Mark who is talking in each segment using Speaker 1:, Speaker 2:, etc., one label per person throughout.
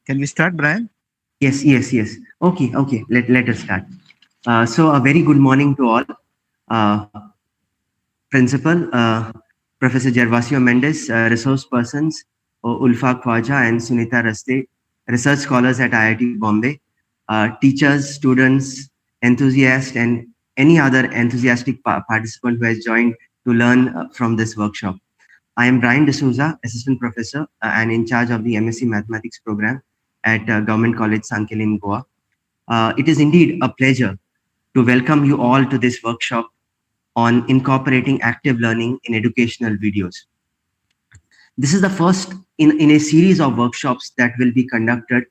Speaker 1: Can we start, Brian?
Speaker 2: Yes, yes, yes. Okay, okay. Let us start. So, a very good morning to all. Principal, Professor Gervasio Mendes, resource persons, Ulfa Khwaja and Sunita Raste, research scholars at IIT Bombay, teachers, students, enthusiasts, and any other enthusiastic participant who has joined to learn from this workshop. I am Brian D'Souza, Assistant Professor and in charge of the MSc Mathematics program at Government College Sankil in Goa. It is indeed a pleasure to welcome you all to this workshop on incorporating active learning in educational videos. This is the first in a series of workshops that will be conducted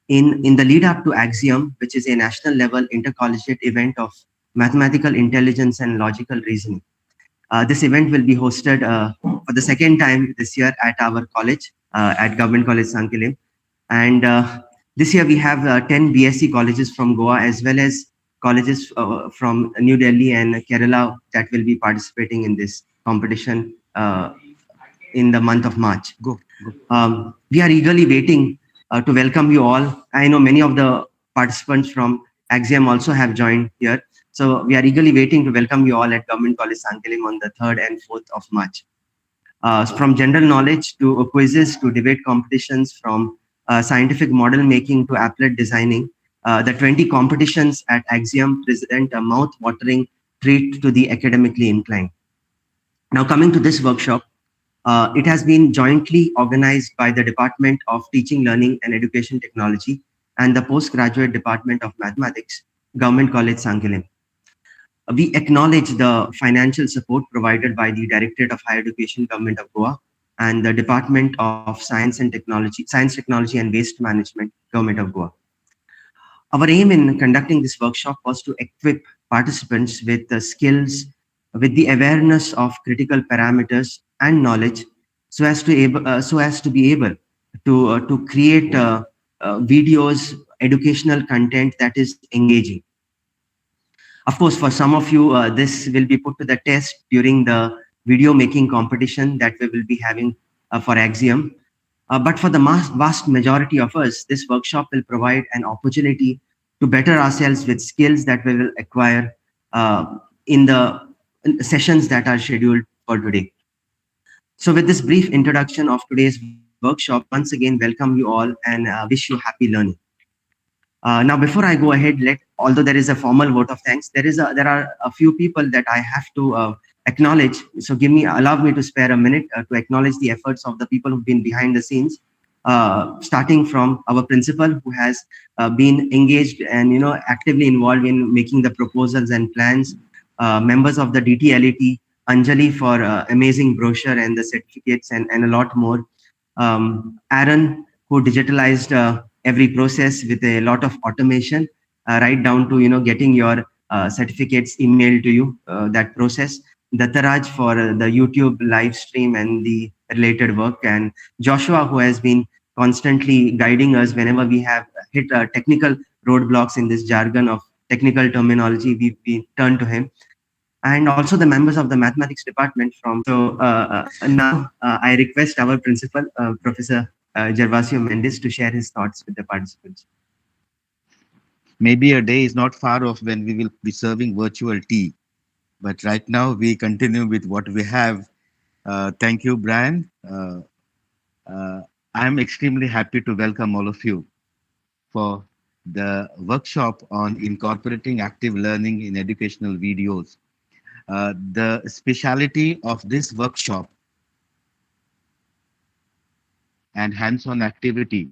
Speaker 2: in the lead up to Axiom, which is a national level intercollegiate event of mathematical intelligence and logical reasoning. This event will be hosted for the second time this year at our college, at Government College Sankilim. And this year we have 10 BSc colleges from Goa as well as colleges from New Delhi and Kerala that will be participating in this competition in the month of March.
Speaker 1: Go, go.
Speaker 2: We are eagerly waiting to welcome you all. I know many of the participants from Axiom also have joined here. So we are eagerly waiting to welcome you all at Government College Sankelim on the 3rd and 4th of March. From general knowledge to quizzes to debate competitions, from scientific model making to applet designing, the 20 competitions at Axiom present a mouth-watering treat to the academically inclined. Now coming to this workshop, it has been jointly organized by the Department of Teaching, Learning and Education Technology and the Postgraduate Department of Mathematics, Government College Sankelim. We acknowledge the financial support provided by the Directorate of Higher Education, Government of Goa, and the Department of Science, Technology and Waste Management, Government of Goa. Our aim in conducting this workshop was to equip participants with the skills, with the awareness of critical parameters and knowledge, so as to be able to create videos, educational content that is engaging. Of course, for some of you, this will be put to the test during the video making competition that we will be having for Axiom. But for the vast majority of us, this workshop will provide an opportunity to better ourselves with skills that we will acquire in the sessions that are scheduled for today. So with this brief introduction of today's workshop, once again, welcome you all and wish you happy learning. Now, before I go ahead, although there is a formal vote of thanks, there are a few people that I have to acknowledge. So allow me to spare a minute to acknowledge the efforts of the people who've been behind the scenes, starting from our principal who has been engaged and actively involved in making the proposals and plans, members of the DTLET, Anjali for amazing brochure and the certificates and a lot more, Aaron who digitalized every process with a lot of automation, right down to getting your certificates emailed to you, that process. Dattaraj for the YouTube live stream and the related work, and Joshua who has been constantly guiding us whenever we have hit technical roadblocks in this jargon of technical terminology. We turn to him, and also the members of the mathematics department from. So now I request our principal, Professor Gervasio Mendes, to share his thoughts with the participants.
Speaker 1: Maybe a day is not far off when we will be serving virtual tea. But right now, we continue with what we have. Thank you, Brian. I'm extremely happy to welcome all of you for the workshop on incorporating active learning in educational videos. The speciality of this workshop and hands-on activity,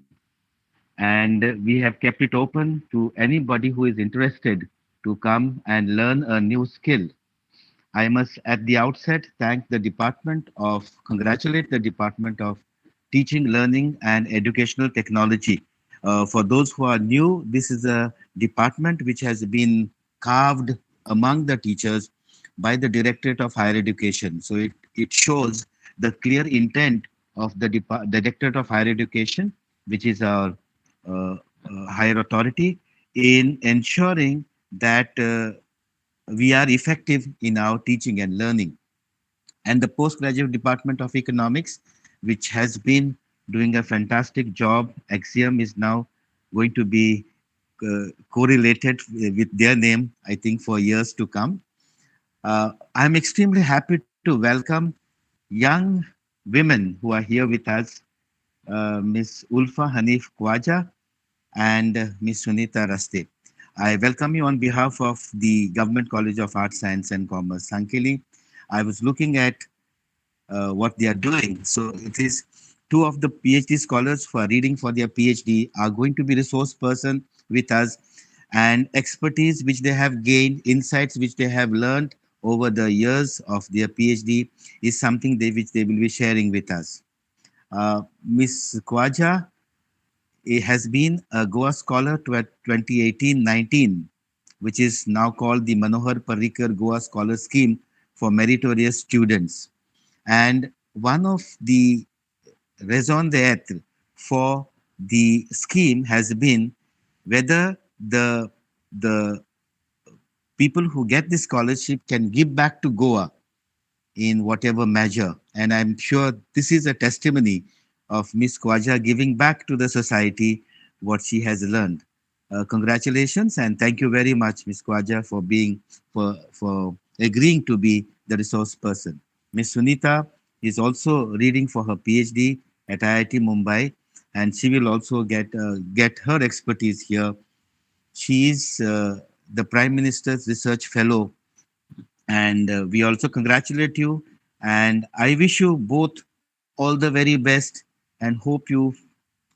Speaker 1: and we have kept it open to anybody who is interested to come and learn a new skill. I must at the outset congratulate the Department of Teaching, Learning and Educational Technology. For those who are new, this is a department which has been carved among the teachers by the Directorate of Higher Education. So it shows the clear intent of the Directorate of Higher Education, which is our higher authority, in ensuring that we are effective in our teaching and learning. And the Postgraduate Department of Economics, which has been doing a fantastic job. Axiom is now going to be correlated with their name, I think, for years to come. I'm extremely happy to welcome young women who are here with us, Miss Ulfa Hanif Khwaja and Ms. Sunita Raste. I welcome you on behalf of the Government College of Arts, Science and Commerce, Sankeli. I was looking at what they are doing. So it is two of the PhD scholars who are reading for their PhD are going to be resource person with us, and expertise which they have gained, insights which they have learned over the years of their PhD is something which they will be sharing with us. Ms. Khwaja has been a Goa Scholar to 2018-19, which is now called the Manohar Parrikar Goa Scholar Scheme for meritorious students. And one of the raison d'etre for the scheme has been whether the people who get the scholarship can give back to Goa in whatever measure. And I'm sure this is a testimony of Miss Khwaja giving back to the society what she has learned. Congratulations and thank you very much, Miss Khwaja, for being for agreeing to be the resource person. Miss Sunita is also reading for her PhD at IIT Mumbai, and she will also get her expertise here. She is the Prime Minister's Research Fellow, and we also congratulate you. And I wish you both all the very best and hope you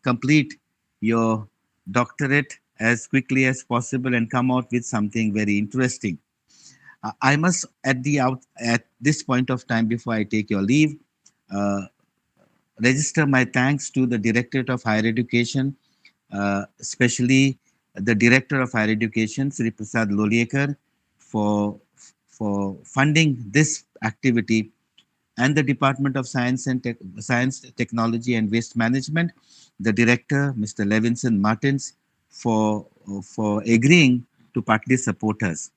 Speaker 1: complete your doctorate as quickly as possible and come out with something very interesting. I must at this point of time before I take your leave, uh, register my thanks to the Directorate of Higher Education, especially the Director of Higher Education, Sri Prasad Loliekar, for funding this activity, and the Department of Science, Technology and Waste Management, the Director, Mr. Levinson Martins, for agreeing to partly support us.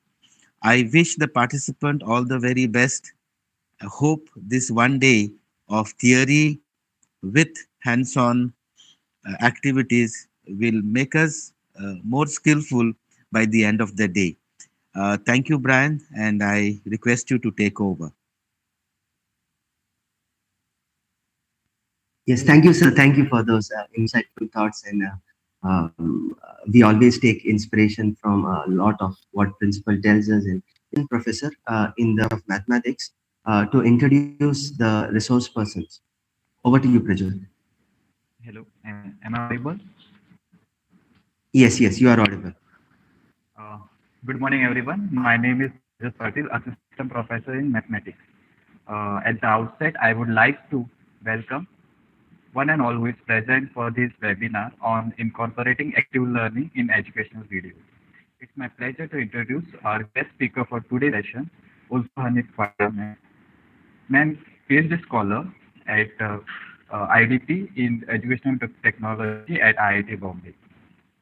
Speaker 1: I wish the participant all the very best. I hope this one day of theory with hands-on activities will make us more skillful by the end of the day. Thank you, Brian, and I request you to take over.
Speaker 2: Yes, thank you, sir. Thank you for those insightful thoughts. And we always take inspiration from a lot of what principal tells us. And professor in the of mathematics to introduce the resource persons. Over to you, Prajwal.
Speaker 3: Hello, am I audible?
Speaker 2: Yes, yes, you are audible.
Speaker 3: Uh, Good morning, everyone. My name is Tejas Patil, Assistant Professor in Mathematics. At the outset, I would like to welcome one and all who is present for this webinar on incorporating active learning in educational videos. It's my pleasure to introduce our guest speaker for today's session, Ulfa Hanif Khwaja, ma'am. Ma'am, PhD scholar at IDP in Educational Technology at IIT Bombay.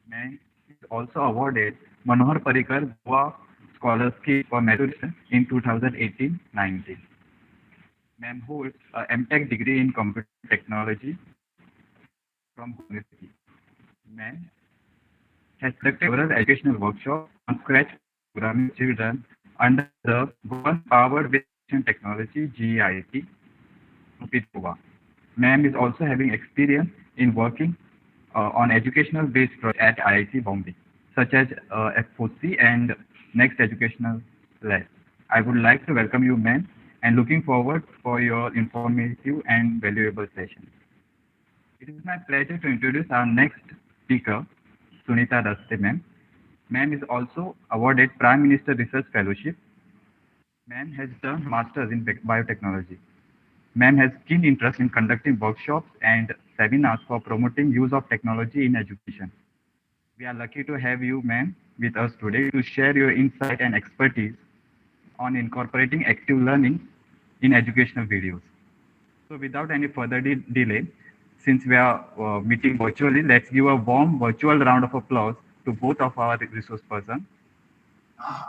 Speaker 3: Ma'am is also awarded Manohar Parrikar Goa Scholar Scheme for Maturation in 2018-19. Ma'am holds a MTech degree in Computer Technology from Goa University. Ma'am has conducted several educational workshops on scratch programming children under the Goan Powered with Education Technology GEIT with Goa. Ma'am is also having experience in working on educational based projects at IIT Bombay, such as FOC and Next Educational Lab. I would like to welcome you, ma'am, and looking forward for your informative and valuable session. It is my pleasure to introduce our next speaker, Sunita Daste, ma'am. Ma'am is also awarded Prime Minister Research Fellowship. Ma'am has done Masters in Biotechnology. Ma'am has keen interest in conducting workshops and seminars for promoting use of technology in education. We are lucky to have you, ma'am, with us today to share your insight and expertise on incorporating active learning in educational videos. So without any further delay, since we are meeting virtually, let's give a warm virtual round of applause to both of our resource persons.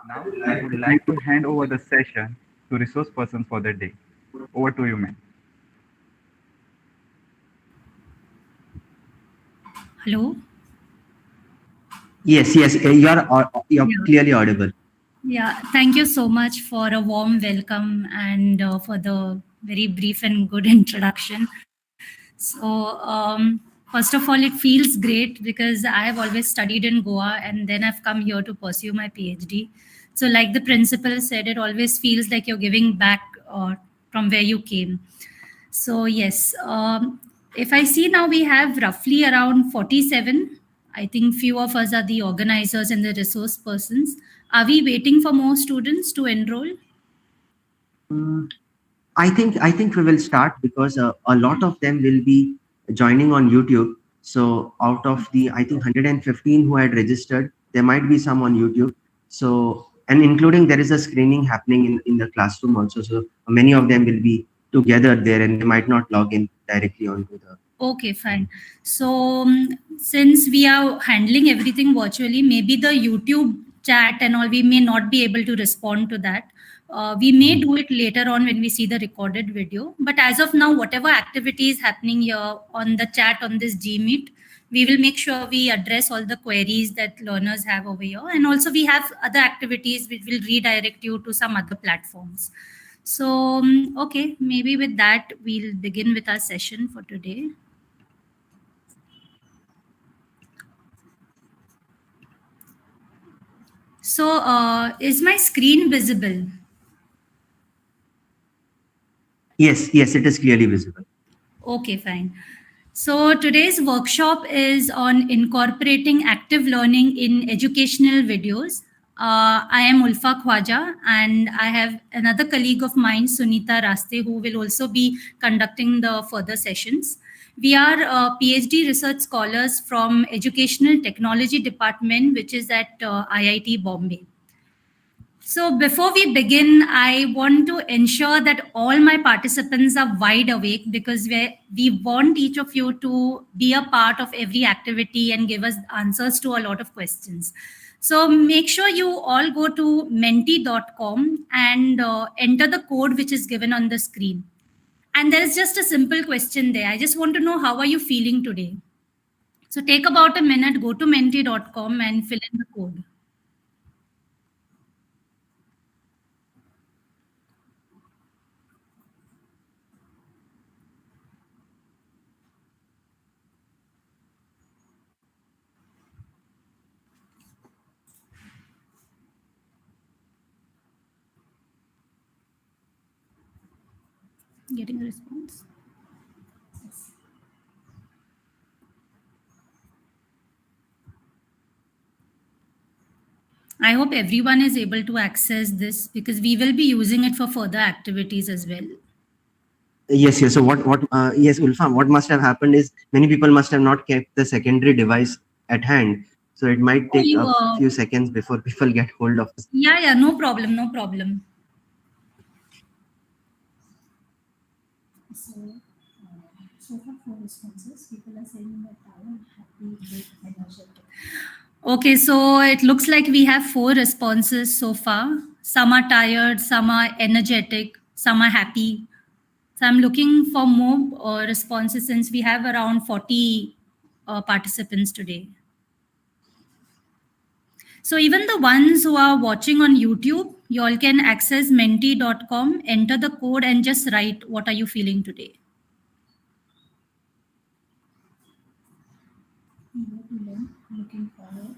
Speaker 3: Now, I would like to hand over the session to resource person for the day. Over to you, ma'am.
Speaker 4: Hello?
Speaker 2: Yes, yes, you're
Speaker 4: Yeah.
Speaker 2: clearly audible.
Speaker 4: Yeah, thank you so much for a warm welcome and for the very brief and good introduction. So, first of all, it feels great because I have always studied in Goa and then I've come here to pursue my PhD. So, like the principal said, it always feels like you're giving back from where you came. So, yes, if I see now, we have roughly around 47. I think few of us are the organizers and the resource persons. Are we waiting for more students to enroll?
Speaker 2: Mm, I think we will start because a lot of them will be joining on YouTube. So out of the I think 115 who had registered, there might be some on YouTube. So and including there is a screening happening in the classroom also. So many of them will be together there and they might not log in directly onto the.
Speaker 4: Okay, fine. So, since we are handling everything virtually, maybe the YouTube chat and all, we may not be able to respond to that. We may do it later on when we see the recorded video. But as of now, whatever activity is happening here on the chat on this Gmeet, we will make sure we address all the queries that learners have over here. And also, we have other activities which will redirect you to some other platforms. So, okay, maybe with that, we'll begin with our session for today. So, is my screen visible?
Speaker 2: Yes, it is clearly visible.
Speaker 4: Okay, fine. So, today's workshop is on incorporating active learning in educational videos. I am Ulfa Khwaja, and I have another colleague of mine, Sunita Raste, who will also be conducting the further sessions. We are PhD research scholars from Educational Technology Department, which is at IIT Bombay. So before we begin, I want to ensure that all my participants are wide awake because we want each of you to be a part of every activity and give us answers to a lot of questions. So make sure you all go to menti.com and enter the code which is given on the screen. And there is just a simple question there. I just want to know, how are you feeling today? So take about a minute, go to menti.com and fill in the code. Getting a response. I hope everyone is able to access this because we will be using it for further activities as well.
Speaker 2: Yes. So yes, Ulfa, what must have happened is many people must have not kept the secondary device at hand. So it might
Speaker 4: Oh,
Speaker 2: take a few seconds before people get hold of this.
Speaker 4: Yeah, no problem, no problem. So far for responses, people are saying that I am happy, great, energetic. Okay, so it looks like we have 4 responses so far. Some are tired, some are energetic, some are happy. So I'm looking for more responses since we have around 40 participants today. So even the ones who are watching on YouTube, you all can access menti.com, enter the code and just write, what are you feeling today? Looking forward.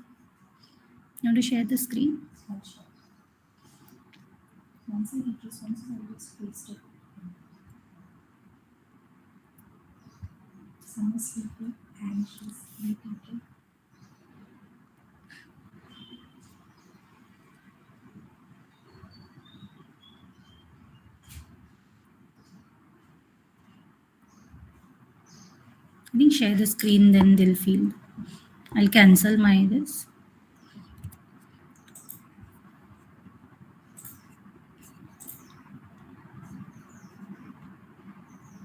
Speaker 4: You want to share the screen? Sure. Once I get responses, I'll just paste it. Some are sleepy, anxious, irritated. I think share the screen, then they'll feel. I'll cancel my this.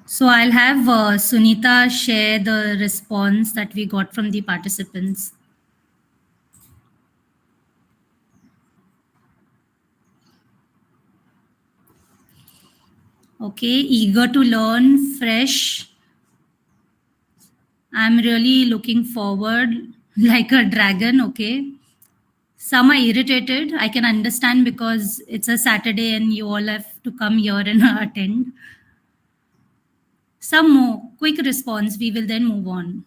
Speaker 4: So I'll have Sunita share the response that we got from the participants. Okay, eager to learn, fresh, I'm really looking forward like a dragon, okay? Some are irritated. I can understand because it's a Saturday and you all have to come here and attend. Some more. Quick response. We will then move on.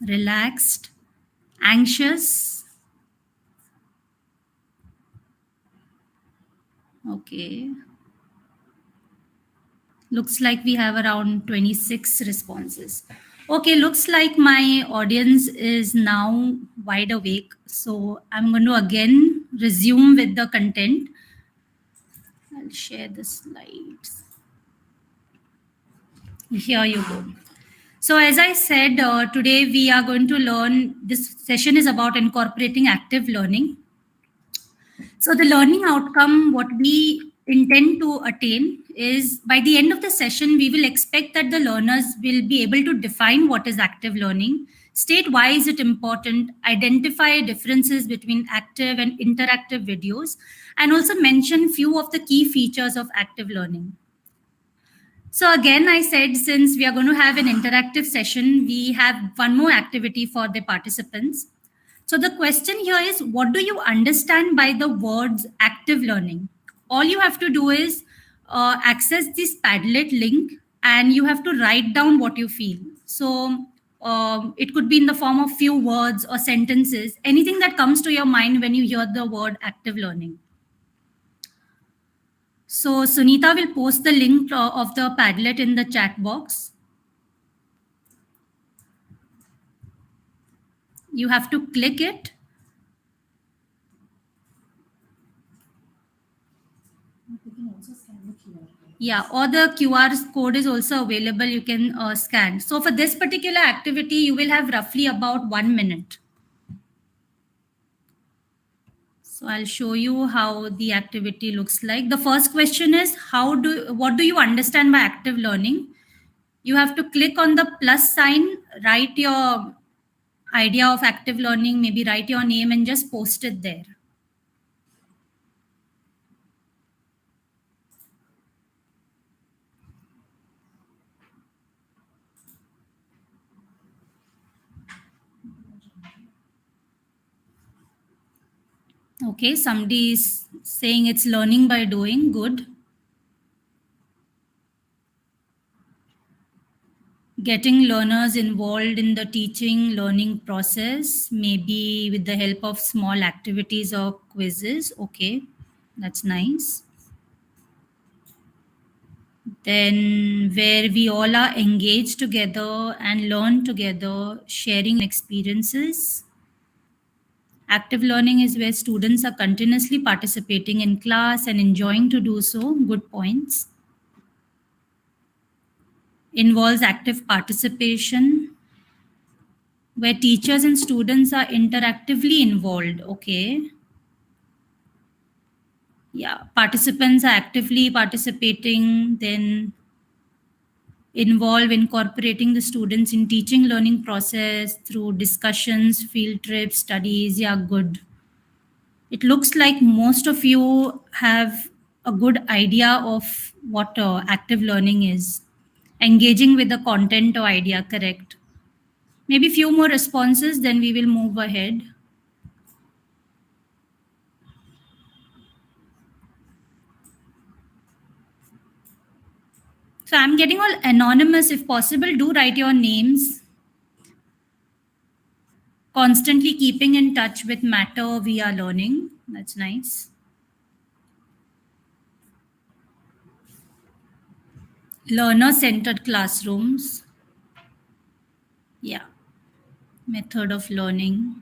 Speaker 4: Relaxed. Anxious. Okay. Looks like we have around 26 responses. Okay, looks like my audience is now wide awake. So I'm going to again resume with the content. I'll share the slides. Here you go. So as I said, today we are going to learn, this session is about incorporating active learning. So the learning outcome, what we intend to attain is by the end of the session, we will expect that the learners will be able to define what is active learning, state why is it important, identify differences between active and interactive videos, and also mention few of the key features of active learning. So again, I said, since we are going to have an interactive session, we have one more activity for the participants. So the question here is, what do you understand by the words active learning? All you have to do is access this Padlet link and you have to write down what you feel. So it could be in the form of few words or sentences, anything that comes to your mind when you hear the word active learning. So Sunita will post the link of the Padlet in the chat box. You have to click it. Yeah, or the QR code is also available. You can scan. So for this particular activity, you will have roughly about 1 minute. So I'll show you how the activity looks like. The first question is, what do you understand by active learning? You have to click on the plus sign, write your idea of active learning, maybe write your name and just post it there. Okay, somebody is saying it's learning by doing. Good. Getting learners involved in the teaching learning process, maybe with the help of small activities or quizzes. Okay, that's nice. Then where we all are engaged together and learn together, sharing experiences. Active learning is where students are continuously participating in class and enjoying to do so. Good points. Involves active participation, where teachers and students are interactively involved. Okay. Yeah, participants are actively participating, then involve incorporating the students in teaching learning process through discussions, field trips, studies. Yeah, good. It looks like most of you have a good idea of what active learning is. Engaging with the content or idea, correct. Maybe few more responses, then we will move ahead. So I'm getting all anonymous. If possible, do write your names. Constantly keeping in touch with matter we are learning. That's nice. Learner-centered classrooms. Yeah. Method of learning.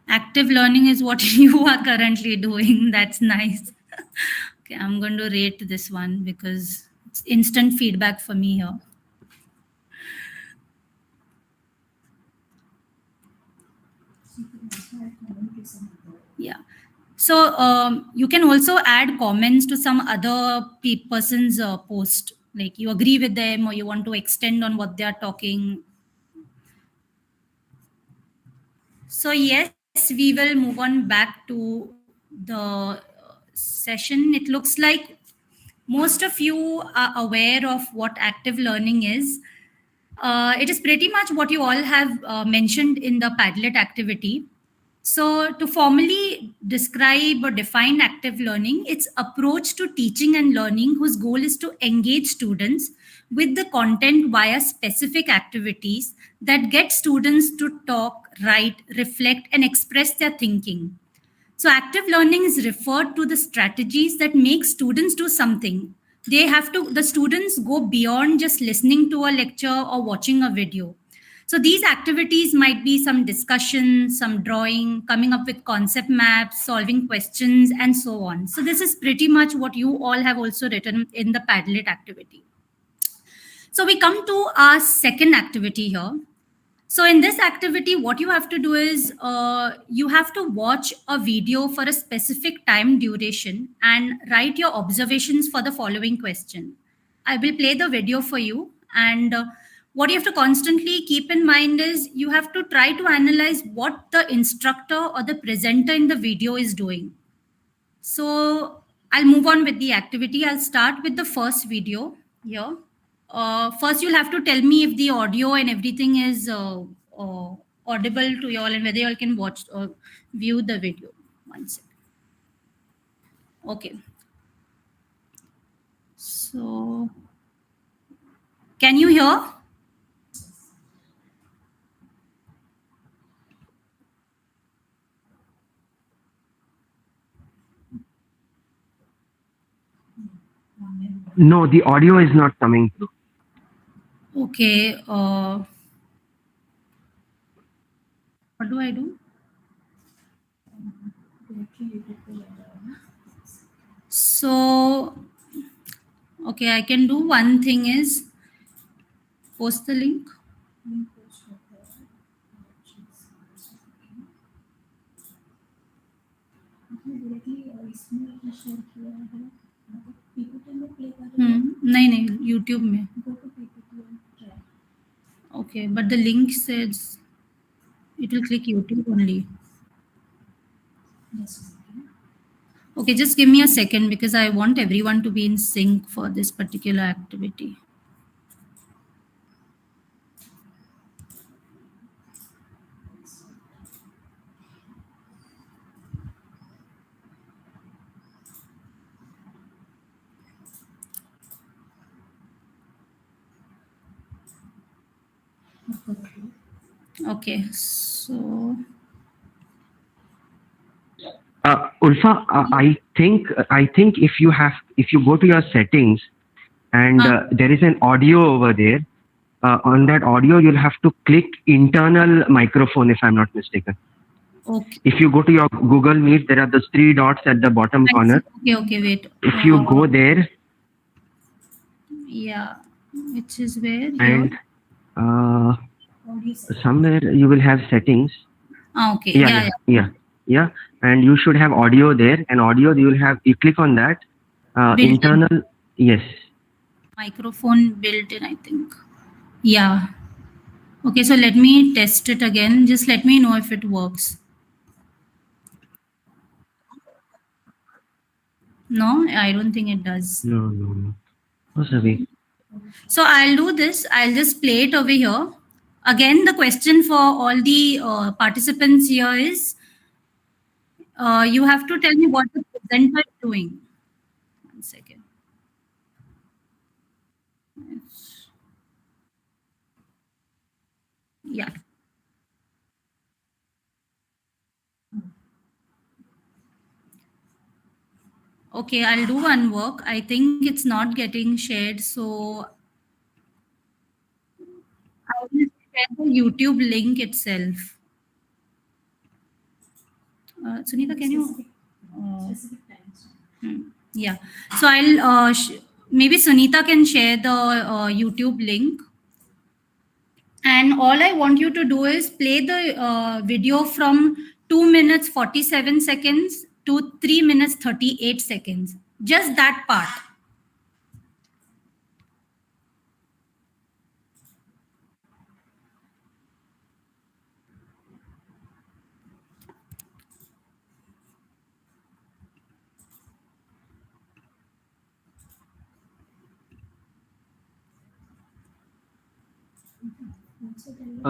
Speaker 4: Active learning is what you are currently doing. That's nice. Okay, I'm going to rate this one because it's instant feedback for me here. Yeah. So you can also add comments to some other person's post. Like you agree with them or you want to extend on what they are talking. So yes, we will move on back to the session. It looks like most of you are aware of what active learning is. It is pretty much what you all have mentioned in the Padlet activity. So, to formally describe or define active learning, it's approach to teaching and learning whose goal is to engage students with the content via specific activities that get students to talk, write, reflect, and express their thinking. So, active learning is referred to the strategies that make students do something. The students go beyond just listening to a lecture or watching a video. So, these activities might be some discussion, some drawing, coming up with concept maps, solving questions, and so on. So, this is pretty much what you all have also written in the Padlet activity. So, we come to our second activity here. So in this activity, what you have to do is you have to watch a video for a specific time duration and write your observations for the following question. I will play the video for you. And what you have to constantly keep in mind is you have to try to analyze what the instructor or the presenter in the video is doing. So I'll move on with the activity. I'll start with the first video here. First, you'll have to tell me if the audio and everything is audible to you all and whether you all can watch or view the video. One second. Okay. So, can you hear?
Speaker 2: No, the audio is not coming through.
Speaker 4: Okay. What do I do? So, okay, I can do one thing is post the link. नहीं नहीं YouTube में. Okay, but the link says it will click YouTube only. Okay, just give me a second because I want everyone to be in sync for this particular activity. Okay, so
Speaker 2: Ulfa, I think if you go to your settings and there is an audio over there, on that audio you'll have to click internal microphone, if I'm not mistaken.
Speaker 4: okay.
Speaker 2: If you go to your Google Meet, there are those 3 dots at the bottom corner.
Speaker 4: Okay, wait.
Speaker 2: If you go there,
Speaker 4: yeah, which is where
Speaker 2: and somewhere you will have settings.
Speaker 4: okay,
Speaker 2: Yeah, and you should have audio there, and audio you click on that internal. Yes,
Speaker 4: microphone built in, I think. Yeah. Okay, so let me test it again. Just let me know if it works. No, I don't think it does.
Speaker 2: no. Oh, sorry.
Speaker 4: So I'll do this. I'll just play it over here. Again, the question for all the participants here is, you have to tell me what the presenter is doing. One second. Yeah. Okay, I'll do one work. I think it's not getting shared, so I will share the YouTube link itself. Sunita, can you? Yeah. So I'll maybe Sunita can share the YouTube link. And all I want you to do is play the video from 2 minutes 47 seconds to 3 minutes 38 seconds. Just that part.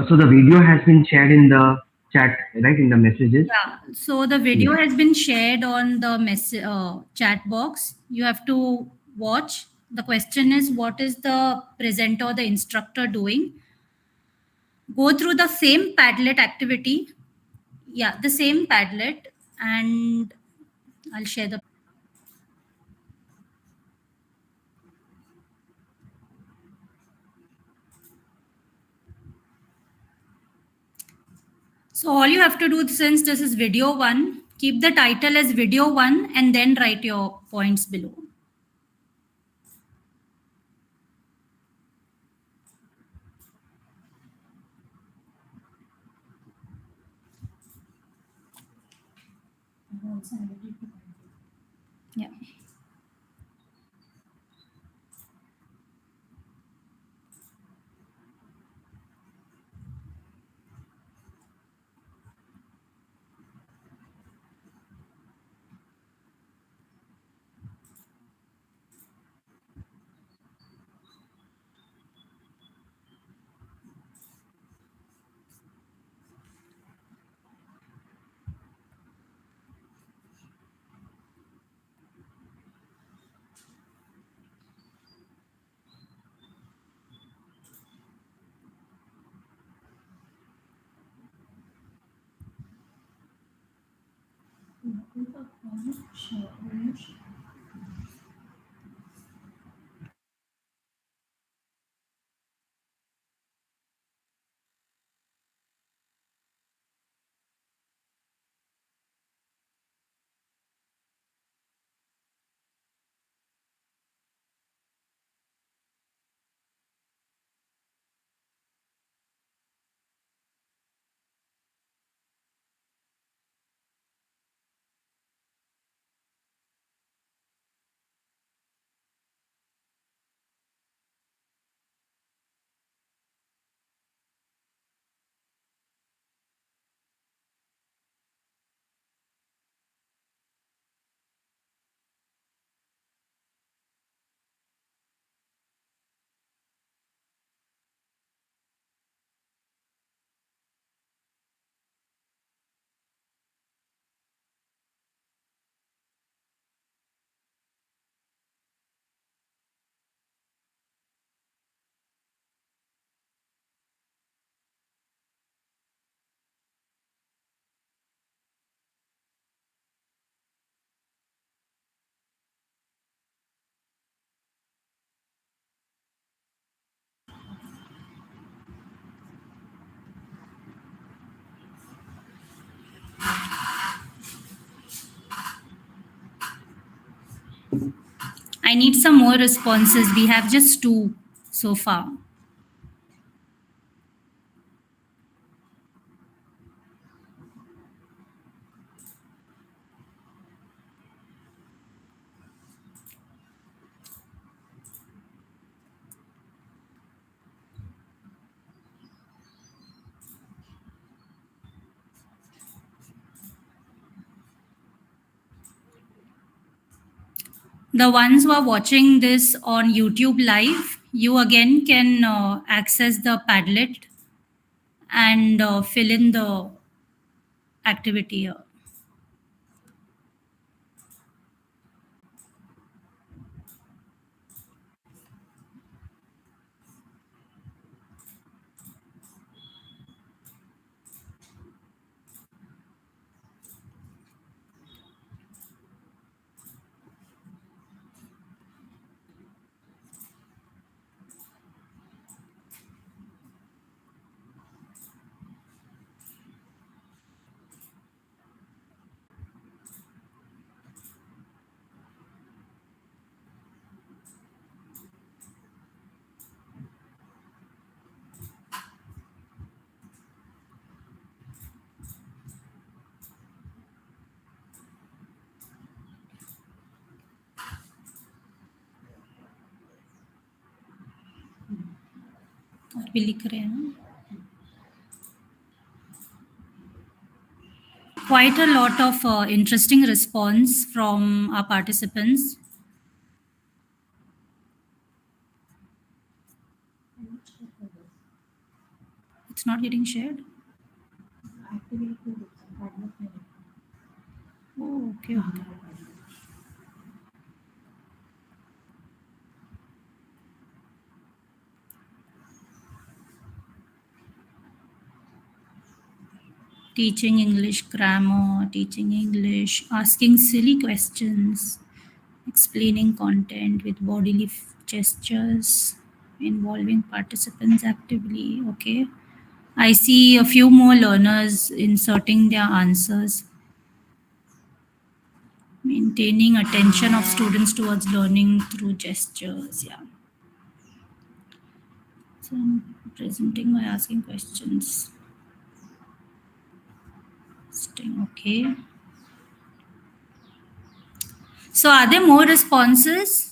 Speaker 2: So the video has been shared in the chat, right, in the messages.
Speaker 4: Yeah. So the video has been shared on the chat box. You have to watch. The question is, what is the presenter, the instructor doing? Go through the same Padlet activity. Yeah, the same Padlet, and I'll share the. So all you have to do, since this is video 1, keep the title as video 1 and then write your points below. Yeah. I need some more responses. We have just 2 so far. The ones who are watching this on YouTube live, you again can access the Padlet and fill in the activity here. और भी लिख रहे हैं ना? Quite a lot of interesting response from our participants. It's not getting shared. Oh, okay. Teaching English grammar, teaching English, asking silly questions, explaining content with bodily gestures, involving participants actively. Okay. I see a few more learners inserting their answers. Maintaining attention of students towards learning through gestures. Yeah. So I'm presenting by asking questions. Okay. So are there more responses?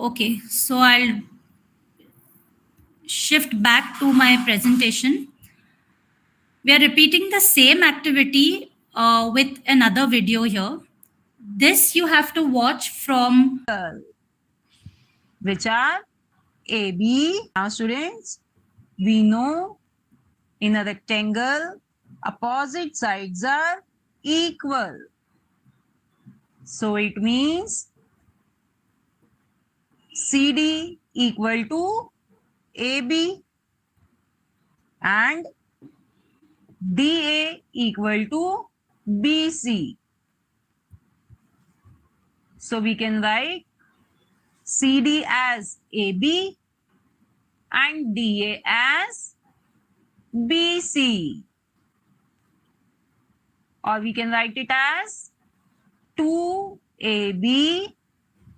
Speaker 4: Okay, so I'll shift back to my presentation. We are repeating the same activity with another video here. This you have to watch from,
Speaker 5: which are AB. Now students, we know in a rectangle, opposite sides are equal. So it means CD equal to AB and DA equal to BC. So we can write CD as AB and DA as BC. Or we can write it as 2AB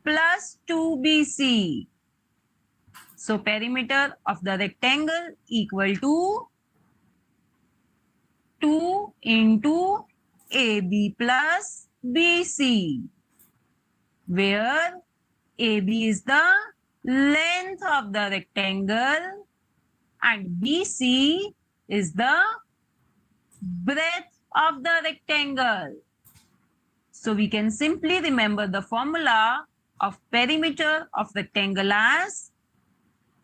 Speaker 5: plus 2BC. So perimeter of the rectangle equal to 2 into AB plus BC, where AB is the length of the rectangle and BC is the breadth of the rectangle. So we can simply remember the formula of perimeter of rectangle as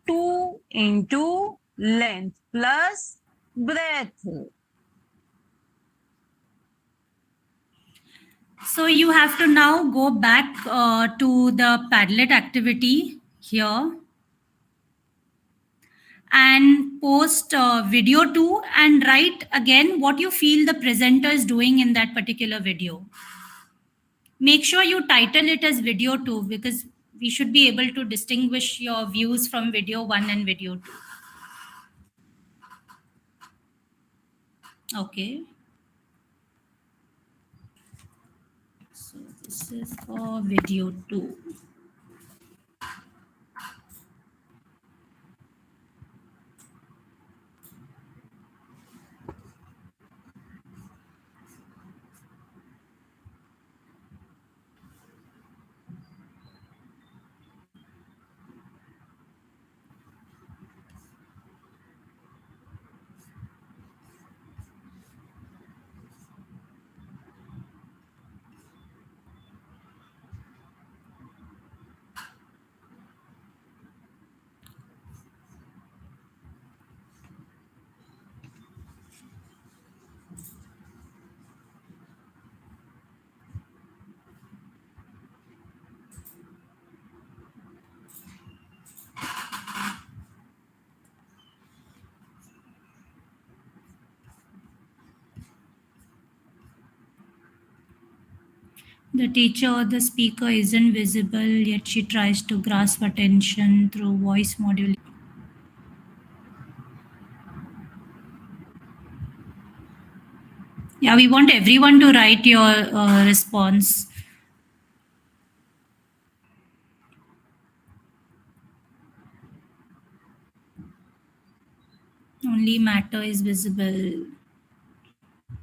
Speaker 5: 2 into length plus breadth.
Speaker 4: so you have to now go back to the Padlet activity here and post video 2 and write again what you feel the presenter is doing in that particular video. Make sure you title it as video 2 because we should be able to distinguish your views from video 1 and video 2. Okay. So this is for video 2. The teacher or the speaker isn't visible, yet she tries to grasp attention through voice modulation. Yeah, we want everyone to write your response. Only matter is visible.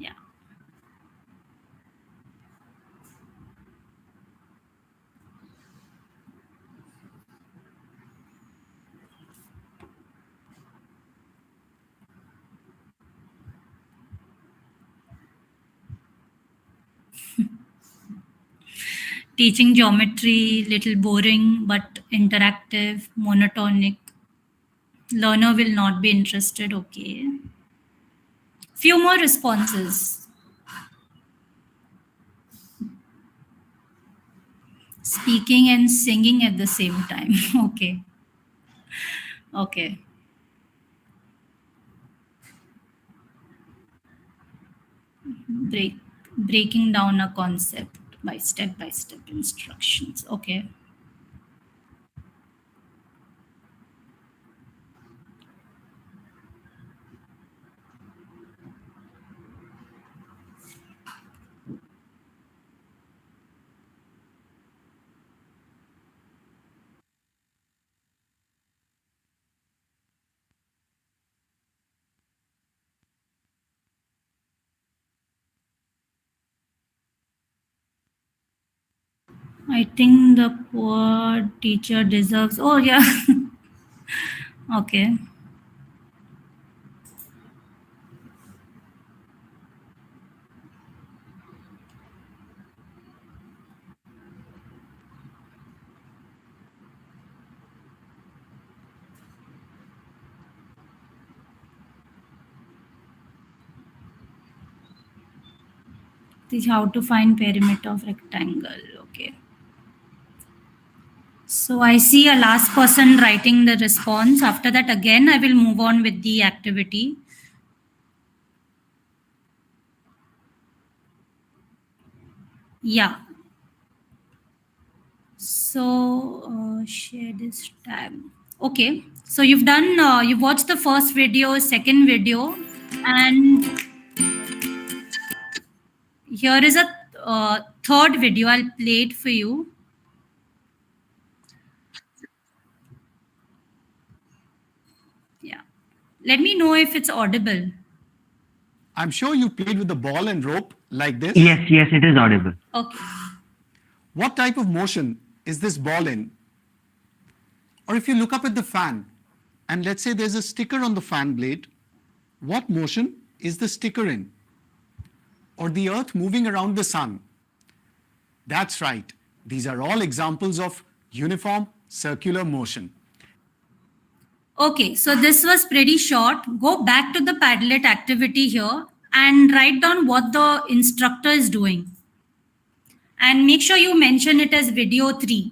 Speaker 4: Yeah. Teaching geometry, little boring but interactive, monotonic. Learner will not be interested. Okay. Few more responses. Speaking and singing at the same time. Okay. Okay. Breaking down a concept by step instructions. Okay. I think the poor teacher deserves. Oh, yeah. Okay. Teach how to find perimeter of rectangle. Okay. So I see a last person writing the response. After that, again, I will move on with the activity. Yeah. So share this tab. Okay. So you've done, you've watched the first video, second video, and here is a third video. I'll play it for you. Yeah. Let me know if it's audible.
Speaker 6: I'm sure you played with the ball and rope like this.
Speaker 2: Yes, it is audible.
Speaker 4: Okay.
Speaker 6: What type of motion is this ball in? Or if you look up at the fan, and let's say there's a sticker on the fan blade, what motion is the sticker in? Or the earth moving around the sun? That's right. These are all examples of uniform circular motion.
Speaker 4: Okay, so this was pretty short. Go back to the Padlet activity here and write down what the instructor is doing. And make sure you mention it as video 3.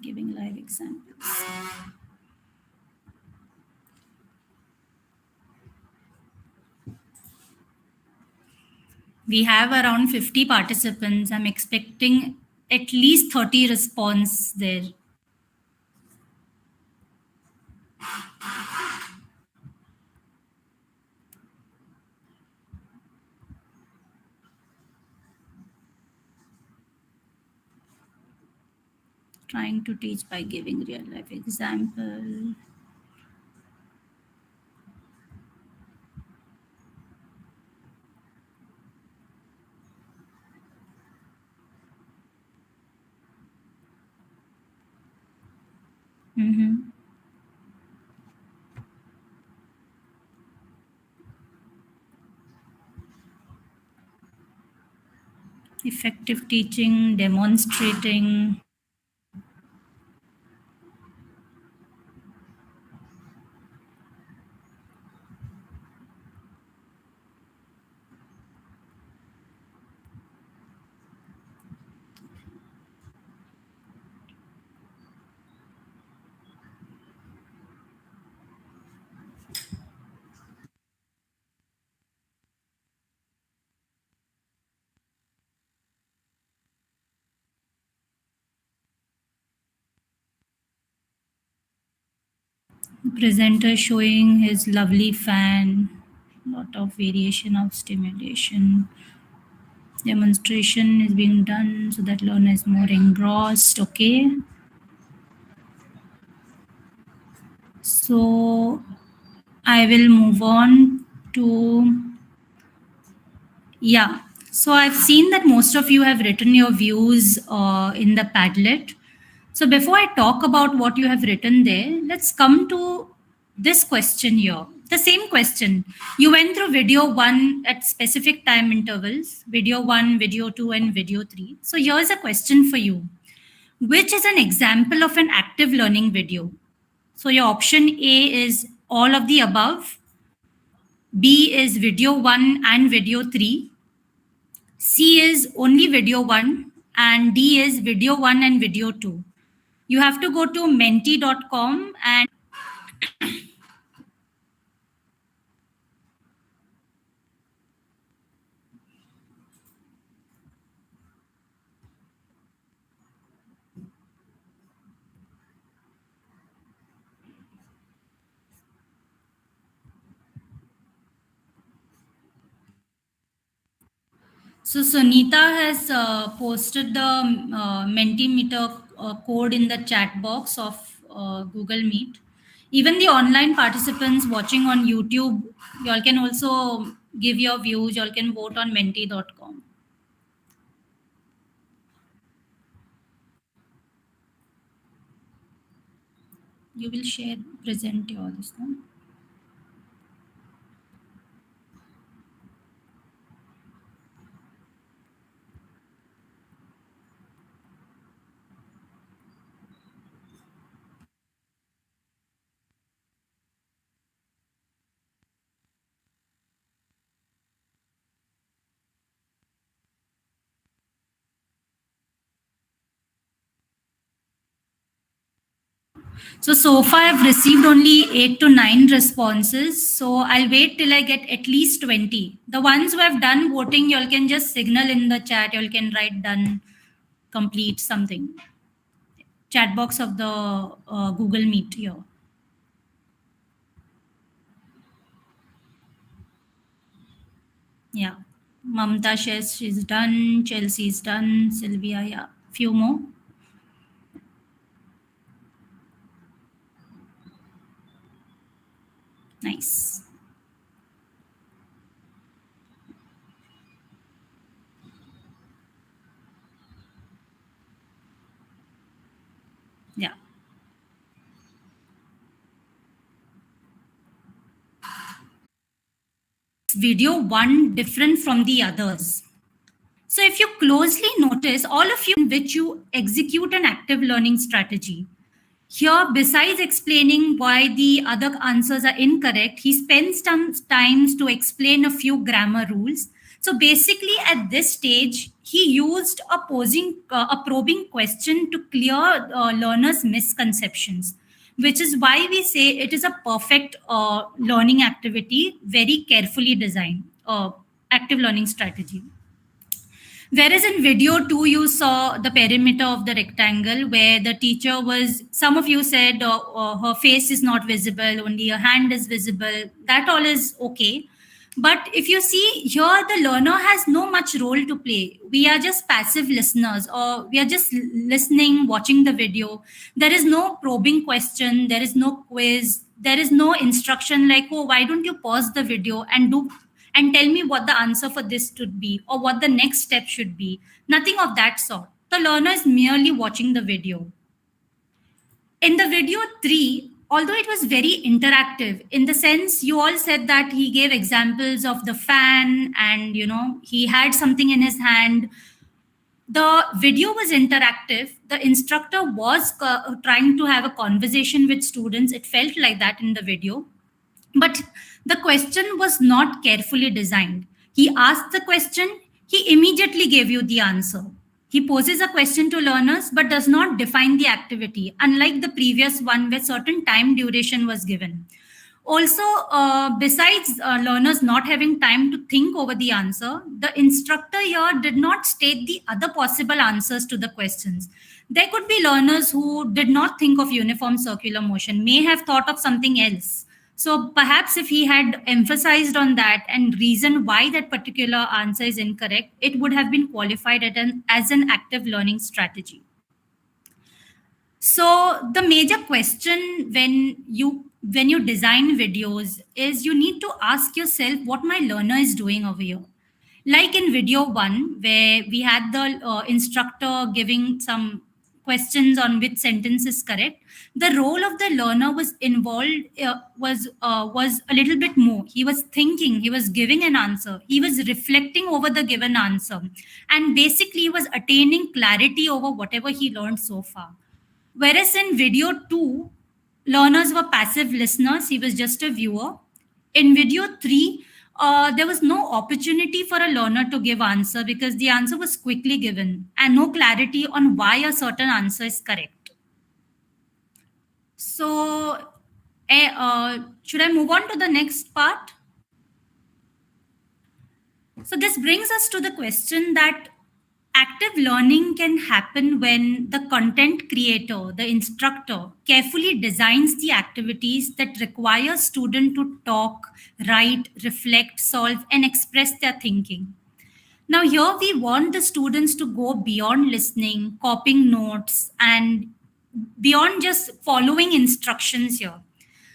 Speaker 4: Giving live examples. We have around 50 participants. I'm expecting at least 30 response there. Trying to teach by giving real life example. Mm-hmm. Effective teaching, demonstrating. Presenter showing his lovely fan, lot of variation of stimulation. Demonstration is being done so that learner is more engrossed. Okay. So I will move on to, yeah. So I've seen that most of you have written your views in the Padlet. So before I talk about what you have written there, let's come to this question here. The same question. You went through video 1 at specific time intervals, video 1, video 2, and video 3. So here's a question for you. Which is an example of an active learning video? So your option A is all of the above. B is video 1 and video 3. C is only video 1. And D is video 1 and video 2. You have to go to menti.com and so Sunita has posted the Mentimeter code in the chat box of Google Meet. Even the online participants watching on YouTube, you all can also give your views. You all can vote on menti.com. You will share, present your this one. So far I've received only 8 to 9 responses. So I'll wait till I get at least 20. The ones who have done voting, you all can just signal in the chat. You all can write done, complete something. Chat box of the Google Meet here. Yeah. Mamta says she's done. Chelsea's done. Sylvia, yeah. Few more. Nice. Yeah. Video 1 different from the others. So if you closely notice, all of you in which you execute an active learning strategy. Here, besides explaining why the other answers are incorrect, he spends some time to explain a few grammar rules. So basically, at this stage, he used a probing question to clear learners' misconceptions, which is why we say it is a perfect learning activity, very carefully designed active learning strategy. Whereas in video 2, you saw the perimeter of the rectangle where the teacher was, some of you said her face is not visible, only her hand is visible. That all is okay. But if you see here, the learner has no much role to play. We are just passive listeners, or we are just listening, watching the video. There is no probing question. There is no quiz. There is no instruction like, oh, why don't you pause the video and tell me what the answer for this should be or what the next step should be. Nothing of that sort. The learner is merely watching the video. In the video 3, although it was very interactive, in the sense you all said that he gave examples of the fan and, he had something in his hand. The video was interactive. The instructor was trying to have a conversation with students. It felt like that in the video. But the question was not carefully designed. He asked the question, he immediately gave you the answer. He poses a question to learners but does not define the activity, unlike the previous one where certain time duration was given. Also, besides learners not having time to think over the answer, the instructor here did not state the other possible answers to the questions. There could be learners who did not think of uniform circular motion, may have thought of something else. So perhaps if he had emphasized on that and reasoned why that particular answer is incorrect, it would have been qualified as an active learning strategy. So the major question when you design videos is you need to ask yourself what my learner is doing over here. Like in video 1, where we had the instructor giving some questions on which sentence is correct, the role of the learner was involved, was a little bit more. He was thinking, he was giving an answer, he was reflecting over the given answer, and basically he was attaining clarity over whatever he learned so far. Whereas in video 2, learners were passive listeners, he was just a viewer. In video 3, there was no opportunity for a learner to give answer because the answer was quickly given and no clarity on why a certain answer is correct. So, should I move on to the next part? So this brings us to the question that active learning can happen when the content creator, the instructor, carefully designs the activities that require student to talk, write, reflect, solve, and express their thinking. Now, here we want the students to go beyond listening, copying notes, and beyond just following instructions here.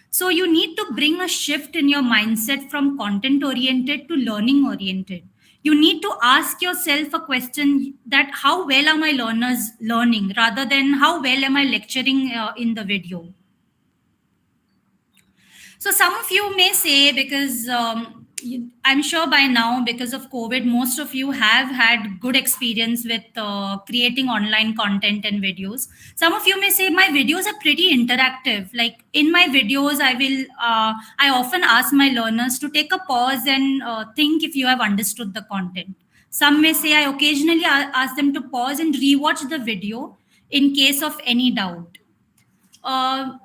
Speaker 4: So you need to bring a shift in your mindset from content oriented to learning oriented. You need to ask yourself a question that how well are my learners learning rather than how well am I lecturing in the video. So some of you may say, because I'm sure by now, because of COVID, most of you have had good experience with creating online content and videos. Some of you may say, my videos are pretty interactive. Like in my videos, I often ask my learners to take a pause and think if you have understood the content. Some may say, I occasionally ask them to pause and rewatch the video in case of any doubt.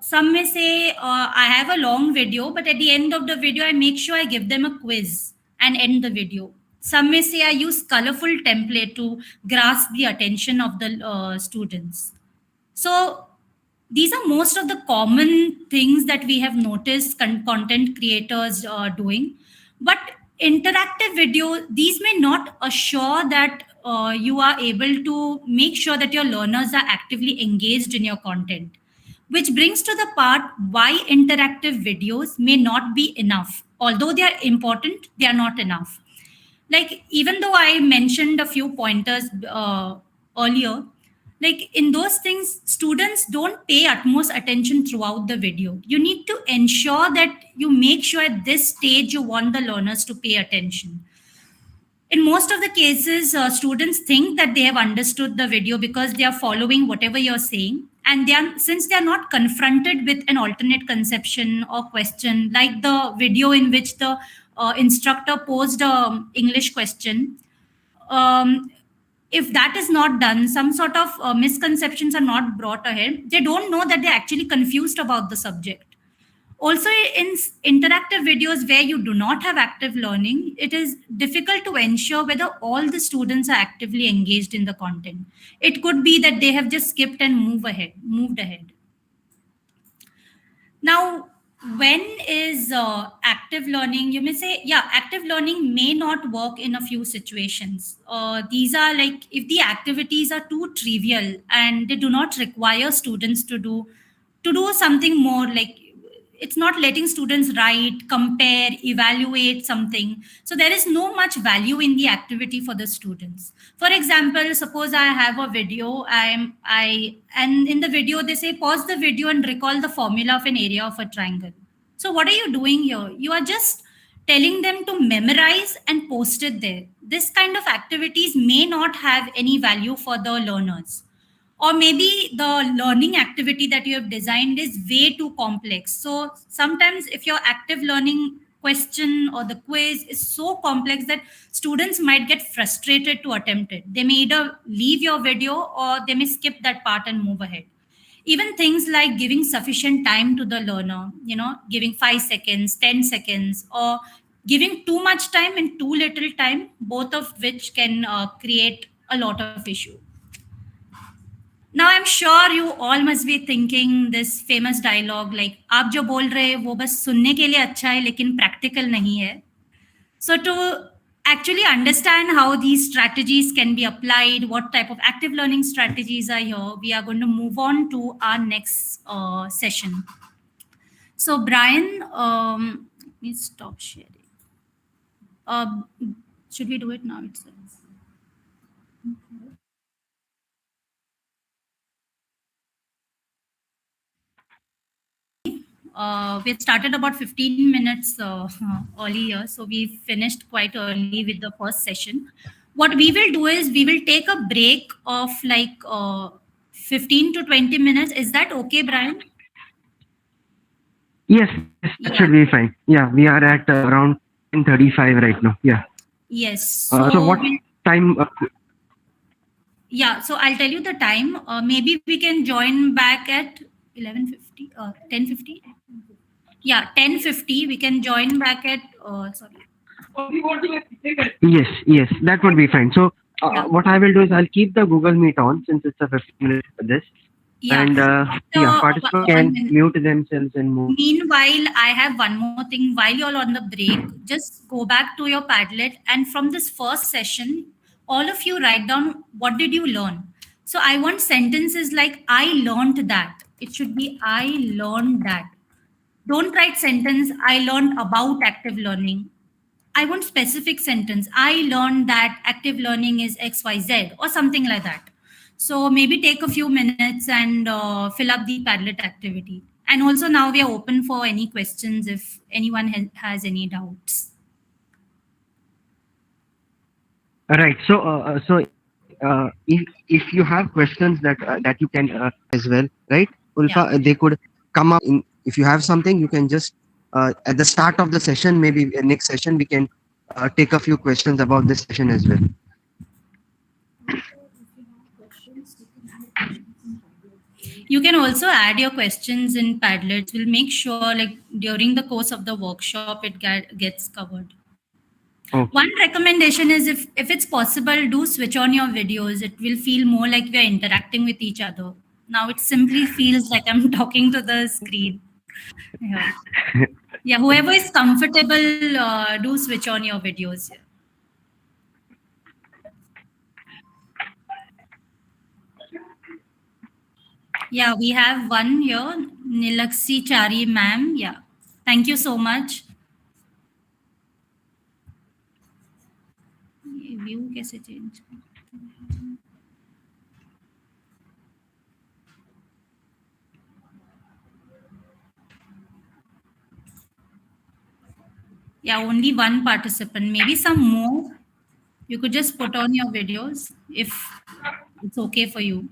Speaker 4: Some may say, I have a long video, but at the end of the video, I make sure I give them a quiz and end the video. Some may say I use colorful template to grasp the attention of the students. So these are most of the common things that we have noticed content creators doing. But interactive video, these may not assure that you are able to make sure that your learners are actively engaged in your content. Which brings to the part why interactive videos may not be enough. Although they are important, they are not enough. Like, even though I mentioned a few pointers earlier, like in those things, students don't pay utmost attention throughout the video. You need to ensure that you make sure at this stage you want the learners to pay attention. In most of the cases, students think that they have understood the video because they are following whatever you're saying. And since they are not confronted with an alternate conception or question, like the video in which the instructor posed an English question, if that is not done, some sort of misconceptions are not brought ahead. They don't know that they're actually confused about the subject. Also, in interactive videos where you do not have active learning, it is difficult to ensure whether all the students are actively engaged in the content. It could be that they have just skipped and moved ahead. Now, when is active learning? You may say, yeah, active learning may not work in a few situations. These are like if the activities are too trivial and they do not require students to do something more, like it's not letting students write, compare, evaluate something. So there is no much value in the activity for the students. For example, suppose I have a video, and in the video they say pause the video and recall the formula of an area of a triangle. So what are you doing here? You are just telling them to memorize and post it there. This kind of activities may not have any value for the learners. Or maybe the learning activity that you have designed is way too complex. So sometimes if your active learning question or the quiz is so complex that students might get frustrated to attempt it. They may either leave your video or they may skip that part and move ahead. Even things like giving sufficient time to the learner, giving 5 seconds, 10 seconds, or giving too much time and too little time, both of which can create a lot of issue. Now I'm sure you all must be thinking this famous dialogue like आप जो बोल रहे हैं वो बस सुनने के लिए अच्छा है लेकिन practical नहीं है. So to actually understand how these strategies can be applied, what type of active learning strategies are here, we are going to move on to our next session. So Brian, let me stop sharing. Should we do it now itself? We had started about 15 minutes earlier, so we finished quite early with the first session. What we will do is we will take a break of like 15 to 20 minutes. Is that okay, Brian?
Speaker 2: Yes, that
Speaker 4: Yeah.
Speaker 2: should be fine. Yeah, we are at around 10:35 right now. Yeah.
Speaker 4: Yes.
Speaker 2: So what time?
Speaker 4: Yeah, so I'll tell you the time. Maybe we can join back at 11:50, 10:50. Yeah, 10:50. We can join back at, sorry.
Speaker 2: Yes, that would be fine. So
Speaker 4: Yeah.
Speaker 2: what I will do is I'll keep the Google Meet on since it's a 15-minute this.
Speaker 4: Yeah.
Speaker 2: And
Speaker 4: So,
Speaker 2: participants
Speaker 4: one
Speaker 2: can
Speaker 4: minute.
Speaker 2: mute themselves and move.
Speaker 4: Meanwhile, I have one more thing. While you're on the break, just go back to your Padlet, and from this first session, all of you write down what did you learn. So I want sentences like I learned that. It should be I learned that. Don't write sentence I learned about active learning. I want specific sentence. I learned that active learning is XYZ or something like that. So maybe take a few minutes and fill up the Padlet activity. And also now we are open for any questions if anyone has any doubts.
Speaker 2: Right. So if you have questions that you can as well, right, Ulfa, they could come up in. If you have something, you can just at the start of the session, maybe next session, we can take a few questions about this session as well.
Speaker 4: You can also add your questions in Padlets. We'll make sure like during the course of the workshop, it gets covered.
Speaker 2: Okay.
Speaker 4: One recommendation is if it's possible, do switch on your videos. It will feel more like we are interacting with each other. Now it simply feels like I'm talking to the screen. Yeah, yeah, whoever is comfortable, do switch on your videos. Yeah, we have one here, Nilaksi Chari ma'am. Yeah, thank you so much. ये view कैसे change? Yeah, only one participant. Maybe some more. You could just put on your videos if it's okay for you.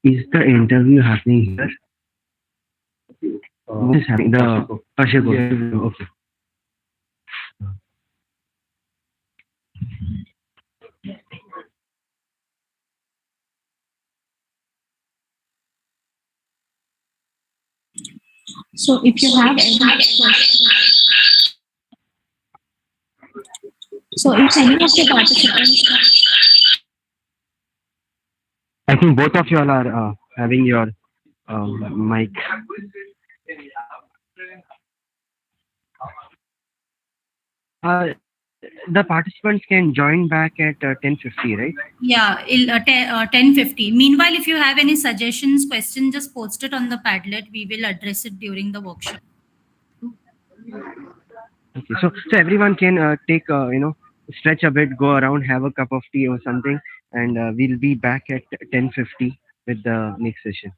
Speaker 2: Is the interview happening here? This is happening. The Kashipur. Okay.
Speaker 7: So if you have any questions, so if any of the participants,
Speaker 2: I think both of you all are having your mic. The participants can join back at 10:50, right?
Speaker 4: Yeah, 10:50. Meanwhile, if you have any suggestions, questions, just post it on the Padlet. We will address it during the workshop.
Speaker 2: Okay, so everyone can take stretch a bit, go around, have a cup of tea or something, and we'll be back at 10:50 with the next session.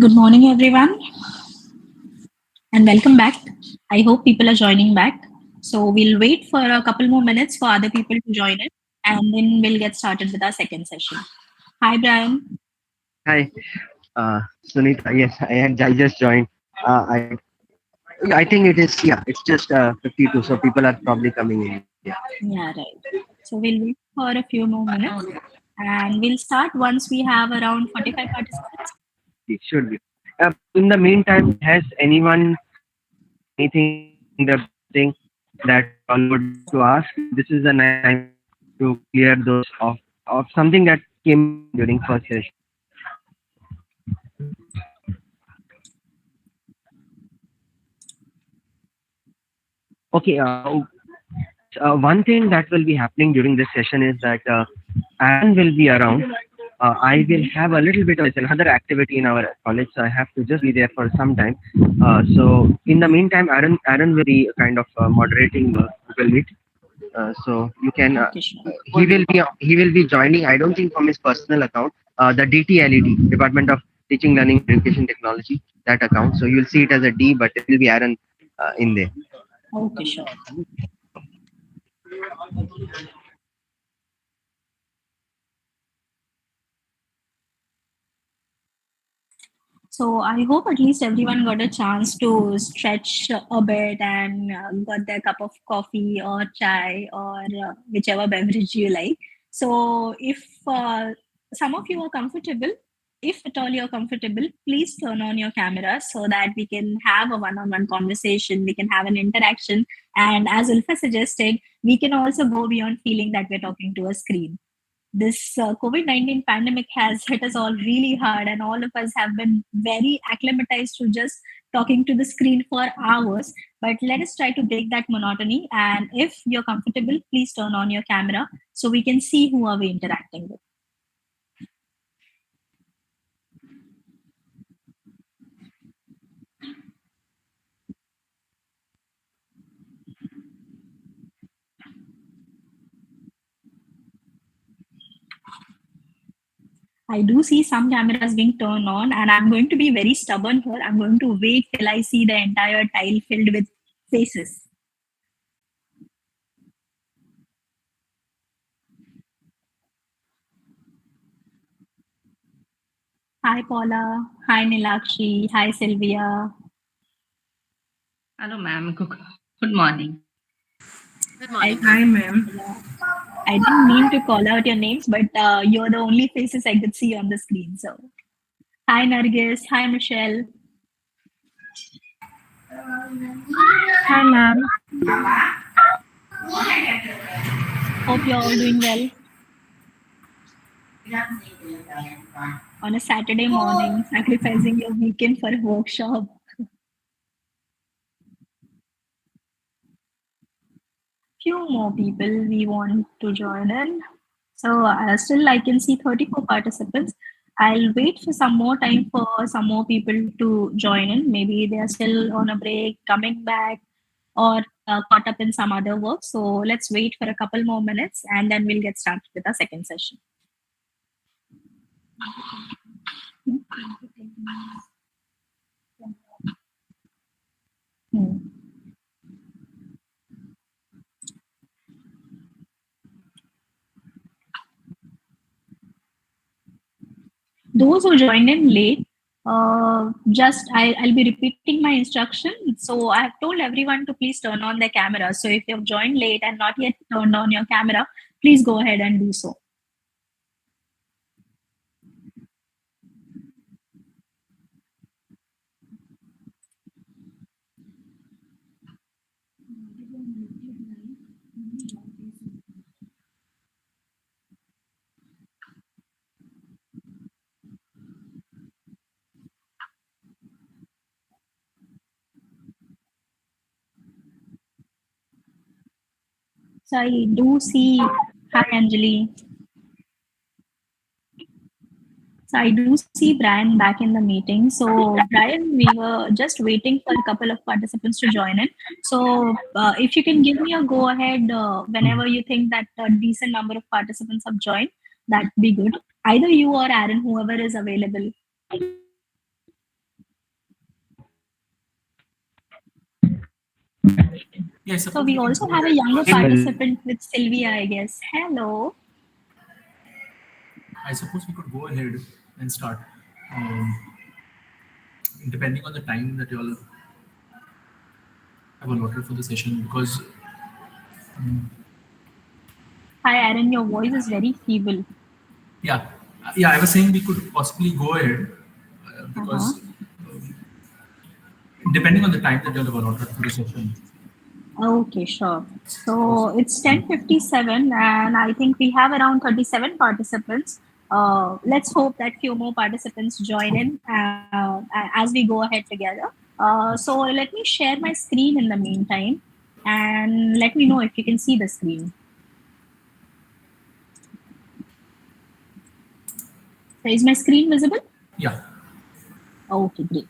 Speaker 7: Good morning, everyone, and welcome back. I hope people are joining back. So we'll wait for a couple more minutes for other people to join in, and then we'll get started with our second session. Hi, Brian.
Speaker 2: Hi, Sunita. Yes, I just joined. I think it is, yeah, it's just 52, so people are probably coming in. Yeah.
Speaker 7: Yeah, right. So we'll wait for a few more minutes, and we'll start once we have around 45 participants.
Speaker 2: It should be. In the meantime, has anyone anything the thing that all would to ask? This is a nice time to clear those of something that came during first session. Okay. One thing that will be happening during this session is that Aaron will be around. I will have a little bit of another activity in our college, so I have to just be there for some time. So in the meantime, Aaron will be kind of moderating Google Meet. So you can.
Speaker 7: Okay, sure.
Speaker 2: He will be joining. I don't think from his personal account. The DTLED, Department of Teaching, Learning, Education Technology, that account. So you'll see it as a D, but it will be Aaron in there.
Speaker 7: Okay, sure. So I hope at least everyone got a chance to stretch a bit and got their cup of coffee or chai or whichever beverage you like. So if some of you are comfortable, if at all you're comfortable, please turn on your camera so that we can have a one-on-one conversation, we can have an interaction. And as Ulfa suggested, we can also go beyond feeling that we're talking to a screen. This COVID-19 pandemic has hit us all really hard, and all of us have been very acclimatized to just talking to the screen for hours. But let us try to break that monotony. And if you're comfortable, please turn on your camera so we can see who are we interacting with. I do see some cameras being turned on, and I'm going to be very stubborn here. I'm going to wait till I see the entire tile filled with faces. Hi, Paula. Hi, Nilakshi. Hi, Sylvia.
Speaker 8: Hello, ma'am. Good morning.
Speaker 9: Good morning.
Speaker 7: Hi, ma'am. I didn't mean to call out your names, but you're the only faces I could see on the screen. So, hi, Nargis. Hi, Michelle.
Speaker 9: Hi, ma'am.
Speaker 7: Hope you're all doing well. On a Saturday morning, sacrificing your weekend for a workshop. Few more people we want to join in. So still I can see 34 participants. I'll wait for some more time for some more people to join in. Maybe they are still on a break, coming back, or caught up in some other work. So let's wait for a couple more minutes and then we'll get started with our second session. Those who joined in late, I'll be repeating my instruction. So I have told everyone to please turn on their camera. So if you've joined late and not yet turned on your camera, please go ahead and do so. So I do see, hi Anjali. So I do see Brian back in the meeting. So Brian, we were just waiting for a couple of participants to join in. So if you can give me a go ahead whenever you think that a decent number of participants have joined, that'd be good. Either you or Aaron, whoever is available.
Speaker 10: Yeah, I
Speaker 7: So
Speaker 10: suppose
Speaker 7: we
Speaker 10: we could
Speaker 7: also
Speaker 10: go
Speaker 7: have a
Speaker 10: ahead.
Speaker 7: younger participant with Sylvia, I guess. Hello.
Speaker 10: I suppose we could go ahead and start. Um, Depending on the time that you all have allotted for the session, because
Speaker 7: Hi, Aaron. Your voice is very feeble.
Speaker 10: yeah, yeah, I was saying we could possibly go ahead
Speaker 7: Uh-huh.
Speaker 10: because depending on the time that you all have allotted for the session.
Speaker 7: Okay, sure. So it's 10:57, and I think we have around 37 participants. Let's hope that few more participants join in as we go ahead together. So let me share my screen in the meantime, and let me know if you can see the screen. So is my screen visible?
Speaker 10: Yeah.
Speaker 7: Okay, great.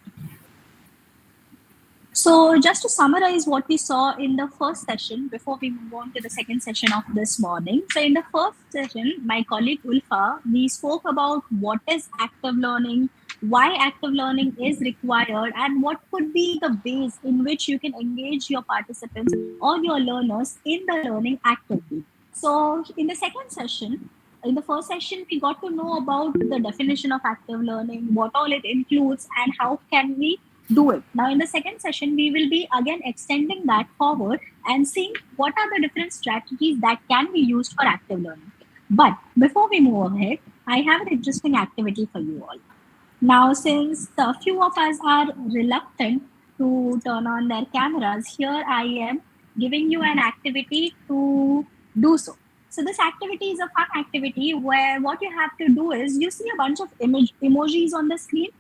Speaker 7: So just to summarize what we saw in the first session before we move on to the second session of this morning. So in the first session, my colleague Ulfa, we spoke about what is active learning, why active learning is required, and what could be the ways in which you can engage your participants or your learners in the learning actively. So in the second session, in the first session, we got to know about the definition of active learning, what all it includes, and how can we do it. Now, in the second session, we will be again extending that forward and seeing what are the different strategies that can be used for active learning. But before we move ahead, I have an interesting activity for you all. Now, since a few of us are reluctant to turn on their cameras, here I am giving you an activity to do so. So this activity is a fun activity where what you have to do is you see a bunch of emojis on the screen.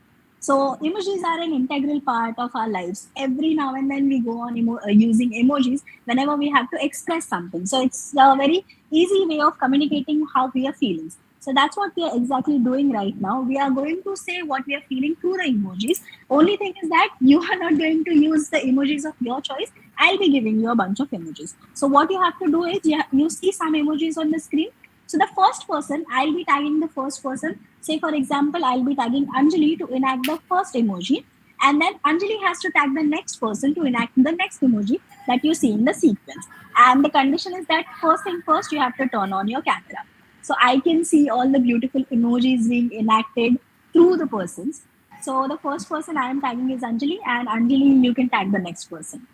Speaker 7: So emojis are an integral part of our lives. Every now and then we go on using emojis whenever we have to express something. So it's a very easy way of communicating how we are feeling. So that's what we are exactly doing right now. We are going to say what we are feeling through the emojis. Only thing is that you are not going to use the emojis of your choice. I'll be giving you a bunch of emojis. So what you have to do is you see some emojis on the screen. So the first person, I'll be tagging the first person. Say, for example, I'll be tagging Anjali to enact the first emoji. And then Anjali has to tag the next person to enact the next emoji that you see in the sequence. And the condition is that first thing first, you have to turn on your camera. So I can see all the beautiful emojis being enacted through the persons. So the first person I am tagging is Anjali, and Anjali, you can tag the next person.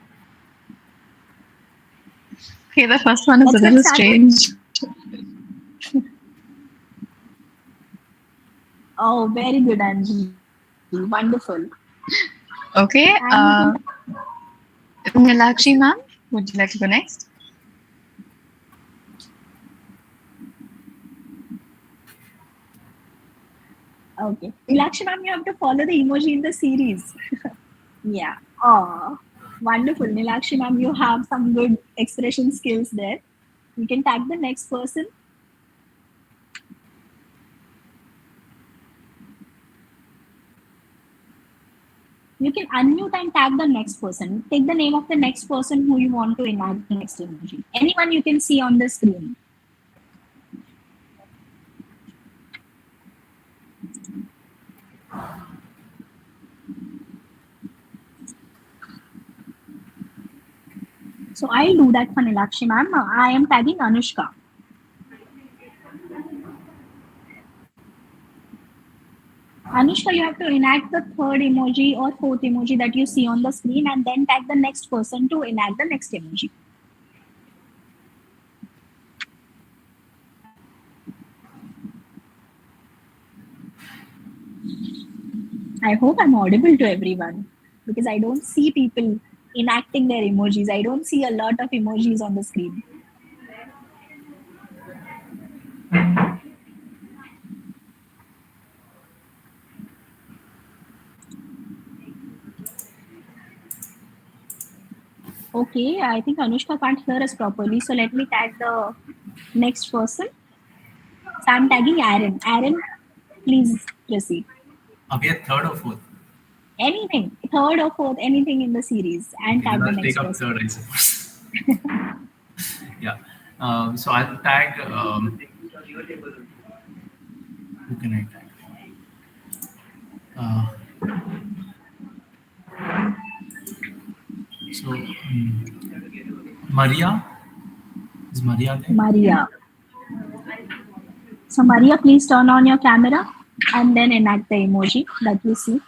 Speaker 9: Okay, the first one is
Speaker 7: Let's
Speaker 9: a
Speaker 7: get
Speaker 9: little
Speaker 7: started.
Speaker 9: strange.
Speaker 7: Oh, very good, Anjali. Wonderful.
Speaker 9: Okay,
Speaker 7: And
Speaker 9: Nilakshi ma'am, would you like to go next?
Speaker 7: okay. Nilakshi ma'am, you have to follow the emoji in the series. Yeah. Oh, wonderful. Nilakshi ma'am, you have some good expression skills there. You can tag the next person. You can unmute and tag the next person. Take the name of the next person who you want to enact the next emoji. Anyone you can see on the screen. So I'll do that for Nilakshi ma'am. I am tagging Anushka. Anushka, you have to enact the third emoji or fourth emoji that you see on the screen and then tag the next person to enact the next emoji. I hope I'm audible to everyone because I don't see people enacting their emojis. I don't see a lot of emojis on the screen. Okay, I think Anushka can't hear us properly. So let me tag the next person. So I'm tagging Aaron. Aaron, please proceed.
Speaker 10: Are we at third or fourth?
Speaker 7: Anything, third or fourth, anything in the series, and
Speaker 10: Okay, then
Speaker 7: tag the
Speaker 10: I'll
Speaker 7: next
Speaker 10: take up
Speaker 7: person.
Speaker 10: third, I suppose. Yeah. So I'll tag. Who can I tag? So Maria. Is Maria there?
Speaker 7: Maria. So Maria, please turn on your camera and then enact the emoji that we see.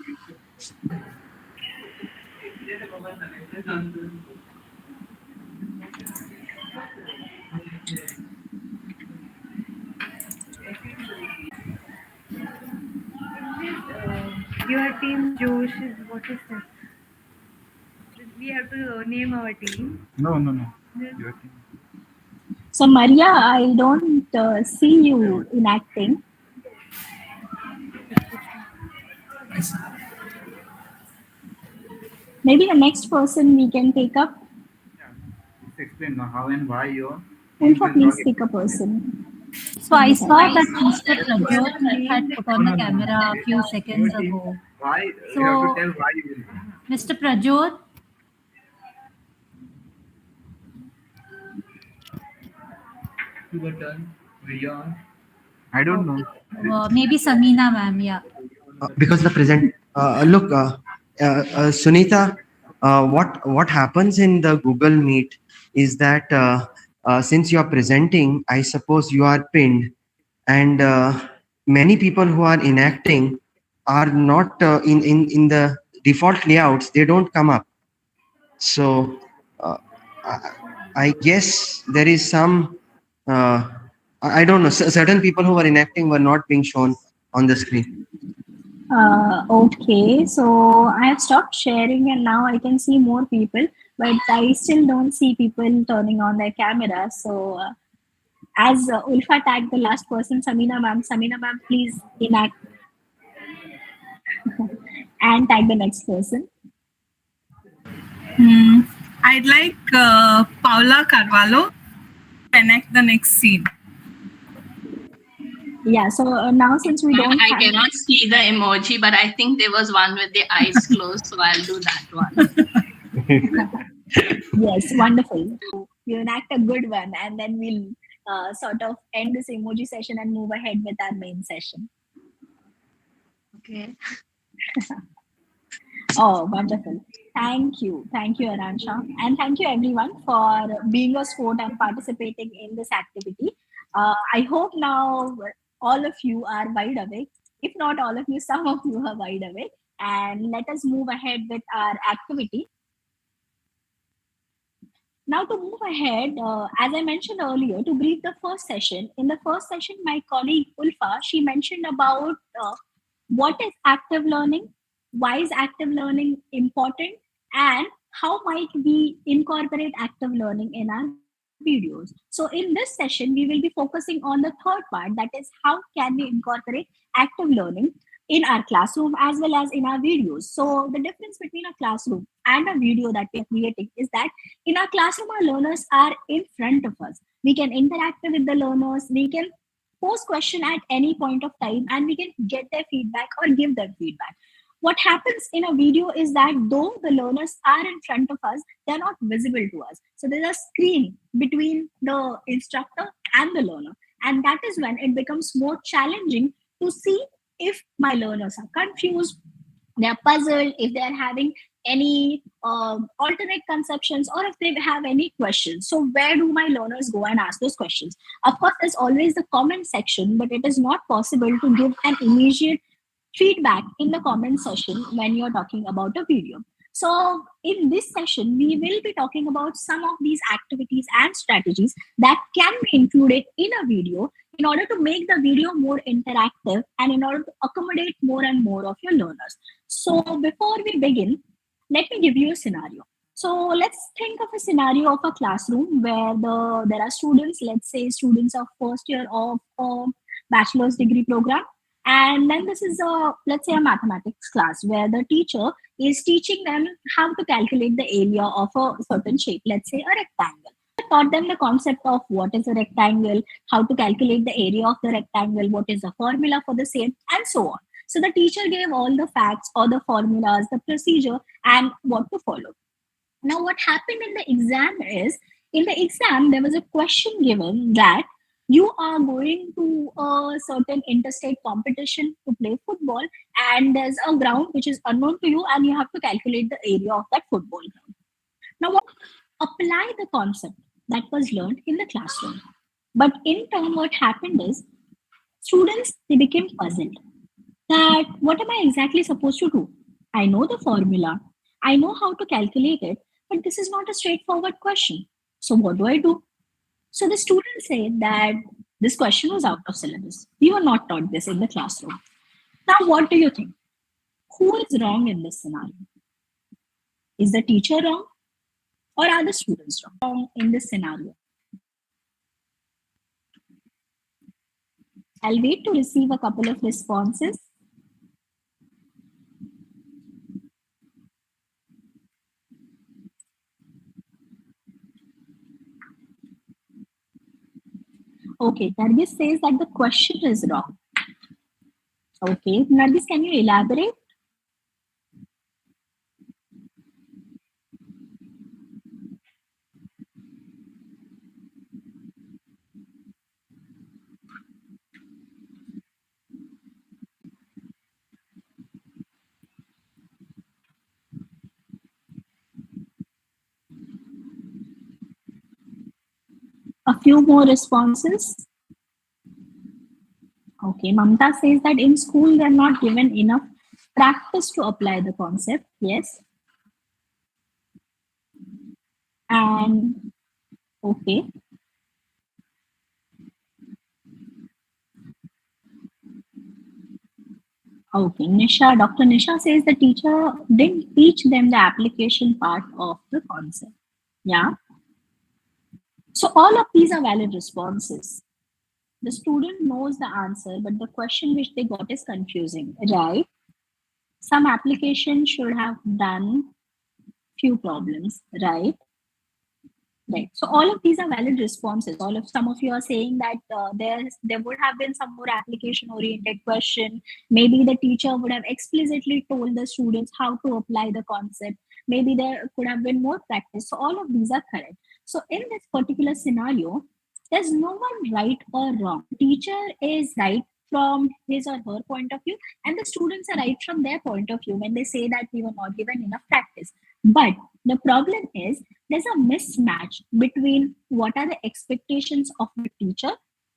Speaker 11: Your team Josh is what is that? We have to name our team.
Speaker 3: No.
Speaker 11: Yes.
Speaker 3: Your team.
Speaker 7: So Maria, I don't see you enacting. Maybe the next person we can take up.
Speaker 3: Just explain now how and why your
Speaker 7: Ulfa, please pick a person.
Speaker 4: So I saw that Mr. Prajot had put on the camera a few seconds ago.
Speaker 3: Why you
Speaker 4: So,
Speaker 3: have to tell why you will.
Speaker 4: Mr. Prajot,
Speaker 10: You were done. Rian.
Speaker 3: I don't know.
Speaker 4: maybe Samina ma'am, yeah.
Speaker 2: Because the present look Sunita, what happens in the Google Meet is that since you are presenting, I suppose you are pinned, and many people who are enacting are not in the default layouts. They don't come up. So I guess there is some I don't know, certain people who were enacting were not being shown on the screen.
Speaker 7: Okay, so I have stopped sharing and now I can see more people, but I still don't see people turning on their camera. So as Ulfa tagged the last person, Samina ma'am, please enact and tag the next person.
Speaker 12: I'd like Paula Carvalho to enact the next scene.
Speaker 7: Yeah, so now since we don't
Speaker 8: I cannot see the emoji, but I think there was one with the eyes closed, so I'll do that one.
Speaker 7: Yes, wonderful. You enact a good one and then we'll sort of end this emoji session and move ahead with our main session.
Speaker 8: Okay.
Speaker 7: Oh, wonderful. Thank you, Aransha. And thank you everyone for being a sport and participating in this activity. I hope now all of you are wide awake. If not all of you, some of you are wide awake. And let us move ahead with our activity. Now to move ahead, as I mentioned earlier, to brief the first session. In the first session, my colleague Ulfa, she mentioned about what is active learning, why is active learning important, and how might we incorporate active learning in our videos. So in this session, we will be focusing on the third part, that is how can we incorporate active learning in our classroom as well as in our videos. So the difference between a classroom and a video that we are creating is that in our classroom, our learners are in front of us. We can interact with the learners, we can pose question at any point of time, and we can get their feedback or give them feedback. What happens in a video is that though the learners are in front of us, they're not visible to us. So there's a screen between the instructor and the learner. And that is when it becomes more challenging to see if my learners are confused, they're puzzled, if they're having any alternate conceptions, or if they have any questions. So where do my learners go and ask those questions? Of course, there's always the comment section, but it is not possible to give an immediate feedback in the comment section when you're talking about a video. So in this session, we will be talking about some of these activities and strategies that can be included in a video in order to make the video more interactive and in order to accommodate more and more of your learners. So before we begin, let me give you a scenario. So let's think of a scenario of a classroom where there are students, let's say students of first year of a bachelor's degree program. And then this is let's say a mathematics class where the teacher is teaching them how to calculate the area of a certain shape, let's say a rectangle. I taught them the concept of what is a rectangle, how to calculate the area of the rectangle, what is the formula for the same, and so on. So the teacher gave all the facts or the formulas, the procedure, and what to follow. Now what happened in the exam is, in the exam, there was a question given that you are going to a certain interstate competition to play football, and there's a ground which is unknown to you, and you have to calculate the area of that football ground. Now, apply the concept that was learned in the classroom. But in turn, what happened is students, they became puzzled that what am I exactly supposed to do? I know the formula, I know how to calculate it, but this is not a straightforward question. So what do I do? So the students said that this question was out of syllabus. We were not taught this in the classroom. Now, what do you think? Who is wrong in this scenario? Is the teacher wrong or are the students wrong in this scenario? I'll wait to receive a couple of responses. Okay, Nargis says that the question is wrong. Okay, Nargis, can you elaborate? A few more responses. Okay, Mamta says that in school they're not given enough practice to apply the concept. Yes. And okay. Okay, Nisha, Dr. Nisha says the teacher didn't teach them the application part of the concept. Yeah. So all of these are valid responses. The student knows the answer, but the question which they got is confusing, right? Some application should have done few problems, right? Right. So all of these are valid responses. Some of you are saying that there would have been some more application-oriented question. Maybe the teacher would have explicitly told the students how to apply the concept. Maybe there could have been more practice. So all of these are correct. So in this particular scenario, there's no one right or wrong. The teacher is right from his or her point of view, and the students are right from their point of view when they say that we were not given enough practice. But the problem is there's a mismatch between what are the expectations of the teacher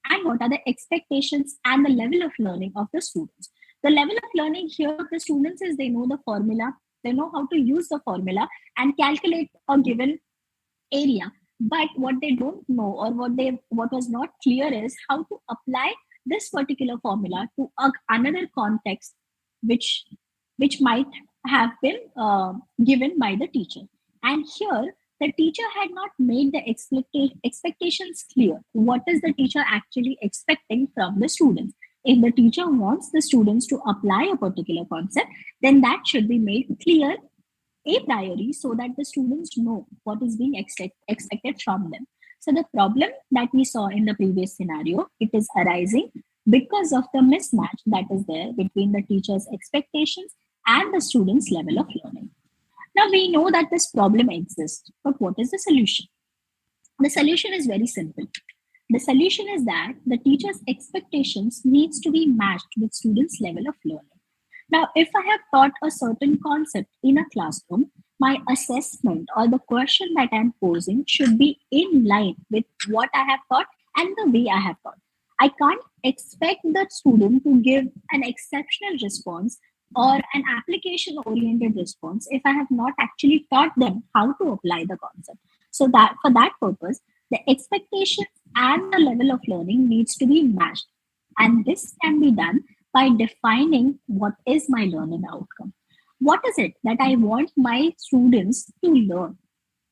Speaker 7: and what are the expectations and the level of learning of the students. The level of learning here of the students is they know the formula, they know how to use the formula and calculate a given area. But what they don't know or what was not clear is how to apply this particular formula to another context which might have been given by the teacher. And here the teacher had not made the expectations clear. What is the teacher actually expecting from the students? If the teacher wants the students to apply a particular concept, then that should be made clear a priori so that the students know what is being expected from them. So the problem that we saw in the previous scenario, it is arising because of the mismatch that is there between the teacher's expectations and the student's level of learning. Now we know that this problem exists, but what is the solution? The solution is very simple. The solution is that the teacher's expectations needs to be matched with students' level of learning. Now, if I have taught a certain concept in a classroom, my assessment or the question that I'm posing should be in line with what I have taught and the way I have taught. I can't expect the student to give an exceptional response or an application-oriented response if I have not actually taught them how to apply the concept. So that for that purpose, the expectations and the level of learning needs to be matched. And this can be done by defining what is my learning outcome. What is it that I want my students to learn?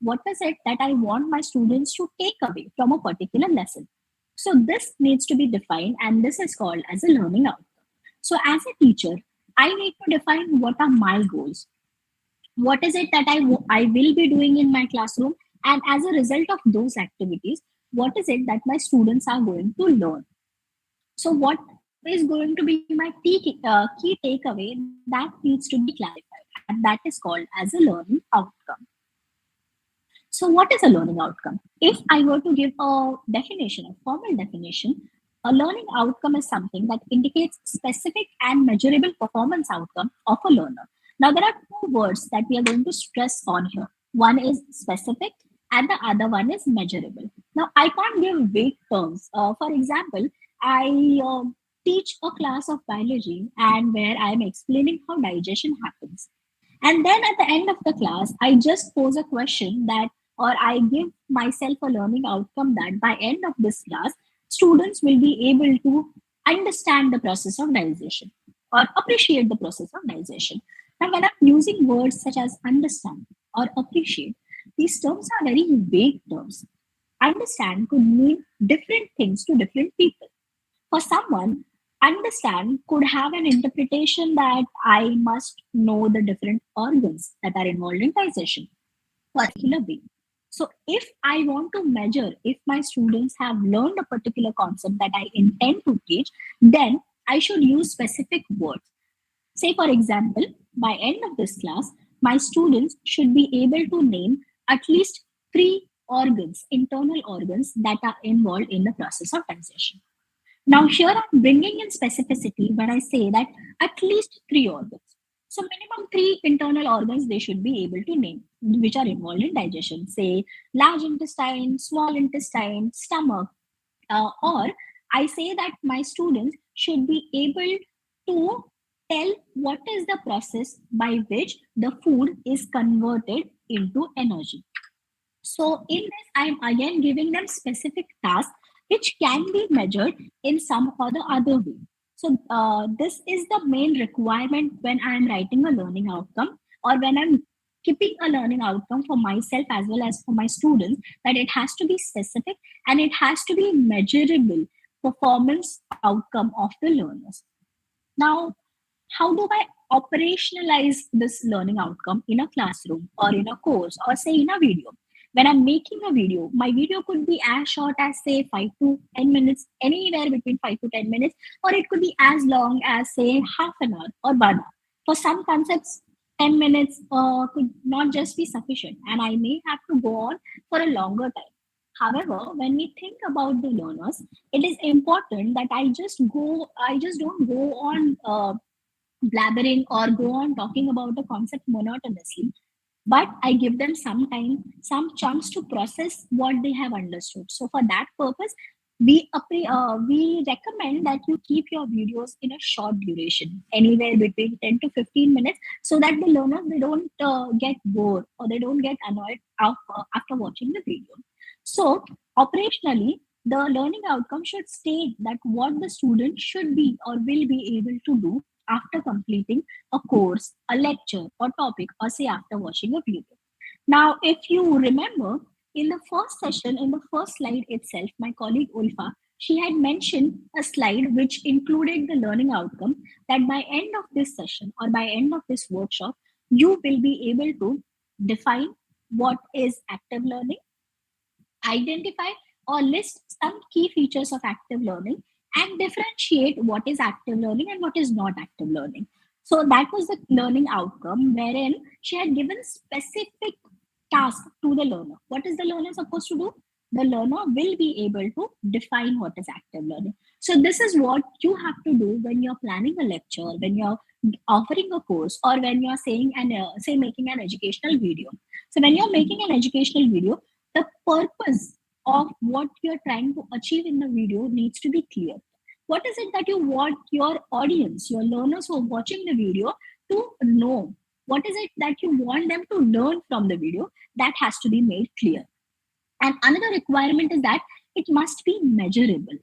Speaker 7: What is it that I want my students to take away from a particular lesson? So this needs to be defined, and this is called as a learning outcome. So as a teacher, I need to define what are my goals. What is it that I will be doing in my classroom? And as a result of those activities, what is it that my students are going to learn? So what is going to be my key takeaway that needs to be clarified, and that is called as a learning outcome. So what is a learning outcome? If I were to give a definition, a formal definition, a learning outcome is something that indicates specific and measurable performance outcome of a learner. Now there are two words that we are going to stress on here. One is specific and the other one is measurable. Now, I can't give vague terms. For example, I teach a class of biology and where I am explaining how digestion happens. And then at the end of the class, I just pose a question that, or I give myself a learning outcome that by end of this class, students will be able to understand the process of digestion or appreciate the process of digestion. Now, when I'm using words such as understand or appreciate, these terms are very vague terms. Understand could mean different things to different people. For someone, understand could have an interpretation that I must know the different organs that are involved in digestion, particular way. So if I want to measure if my students have learned a particular concept that I intend to teach, then I should use specific words. Say, for example, by end of this class, my students should be able to name at least 3 organs, internal organs that are involved in the process of digestion. Now, here I'm bringing in specificity when I say that at least 3 organs. So, minimum 3 internal organs they should be able to name, which are involved in digestion. Say, large intestine, small intestine, stomach. Or I say that my students should be able to tell what is the process by which the food is converted into energy. So in this, I'm again giving them specific tasks which can be measured in some or the other way. So this is the main requirement when I'm writing a learning outcome or when I'm keeping a learning outcome for myself as well as for my students, that it has to be specific and it has to be measurable performance outcome of the learners. Now, how do I operationalize this learning outcome in a classroom or in a course or say in a video? When I'm making a video, my video could be as short as say 5 to 10 minutes, anywhere between 5 to 10 minutes, or it could be as long as say half an hour or 1 hour. For some concepts, 10 minutes could not just be sufficient and I may have to go on for a longer time. However, when we think about the learners, it is important that I just don't go on blabbering or go on talking about the concept monotonously, but I give them some time, some chance to process what they have understood. So for that purpose, we recommend that you keep your videos in a short duration, anywhere between 10 to 15 minutes, so that the learners, they don't get bored or they don't get annoyed after watching the video. So operationally, the learning outcome should state that what the student should be or will be able to do after completing a course, a lecture or topic, or say after watching a video. Now, if you remember, in the first session, in the first slide itself, my colleague Ulfa, she had mentioned a slide which included the learning outcome that by end of this session or by end of this workshop, you will be able to define what is active learning, identify or list some key features of active learning, and differentiate what is active learning and what is not active learning. So that was the learning outcome wherein she had given specific task to the learner. What is the learner supposed to do? The learner will be able to define what is active learning. So this is what you have to do when you're planning a lecture, when you're offering a course, or when you're saying making an educational video. So when you're making an educational video, the purpose of what you're trying to achieve in the video needs to be clear. What is it that you want your audience, your learners who are watching the video to know? What is it that you want them to learn from the video? That has to be made clear. And another requirement is that it must be measurable.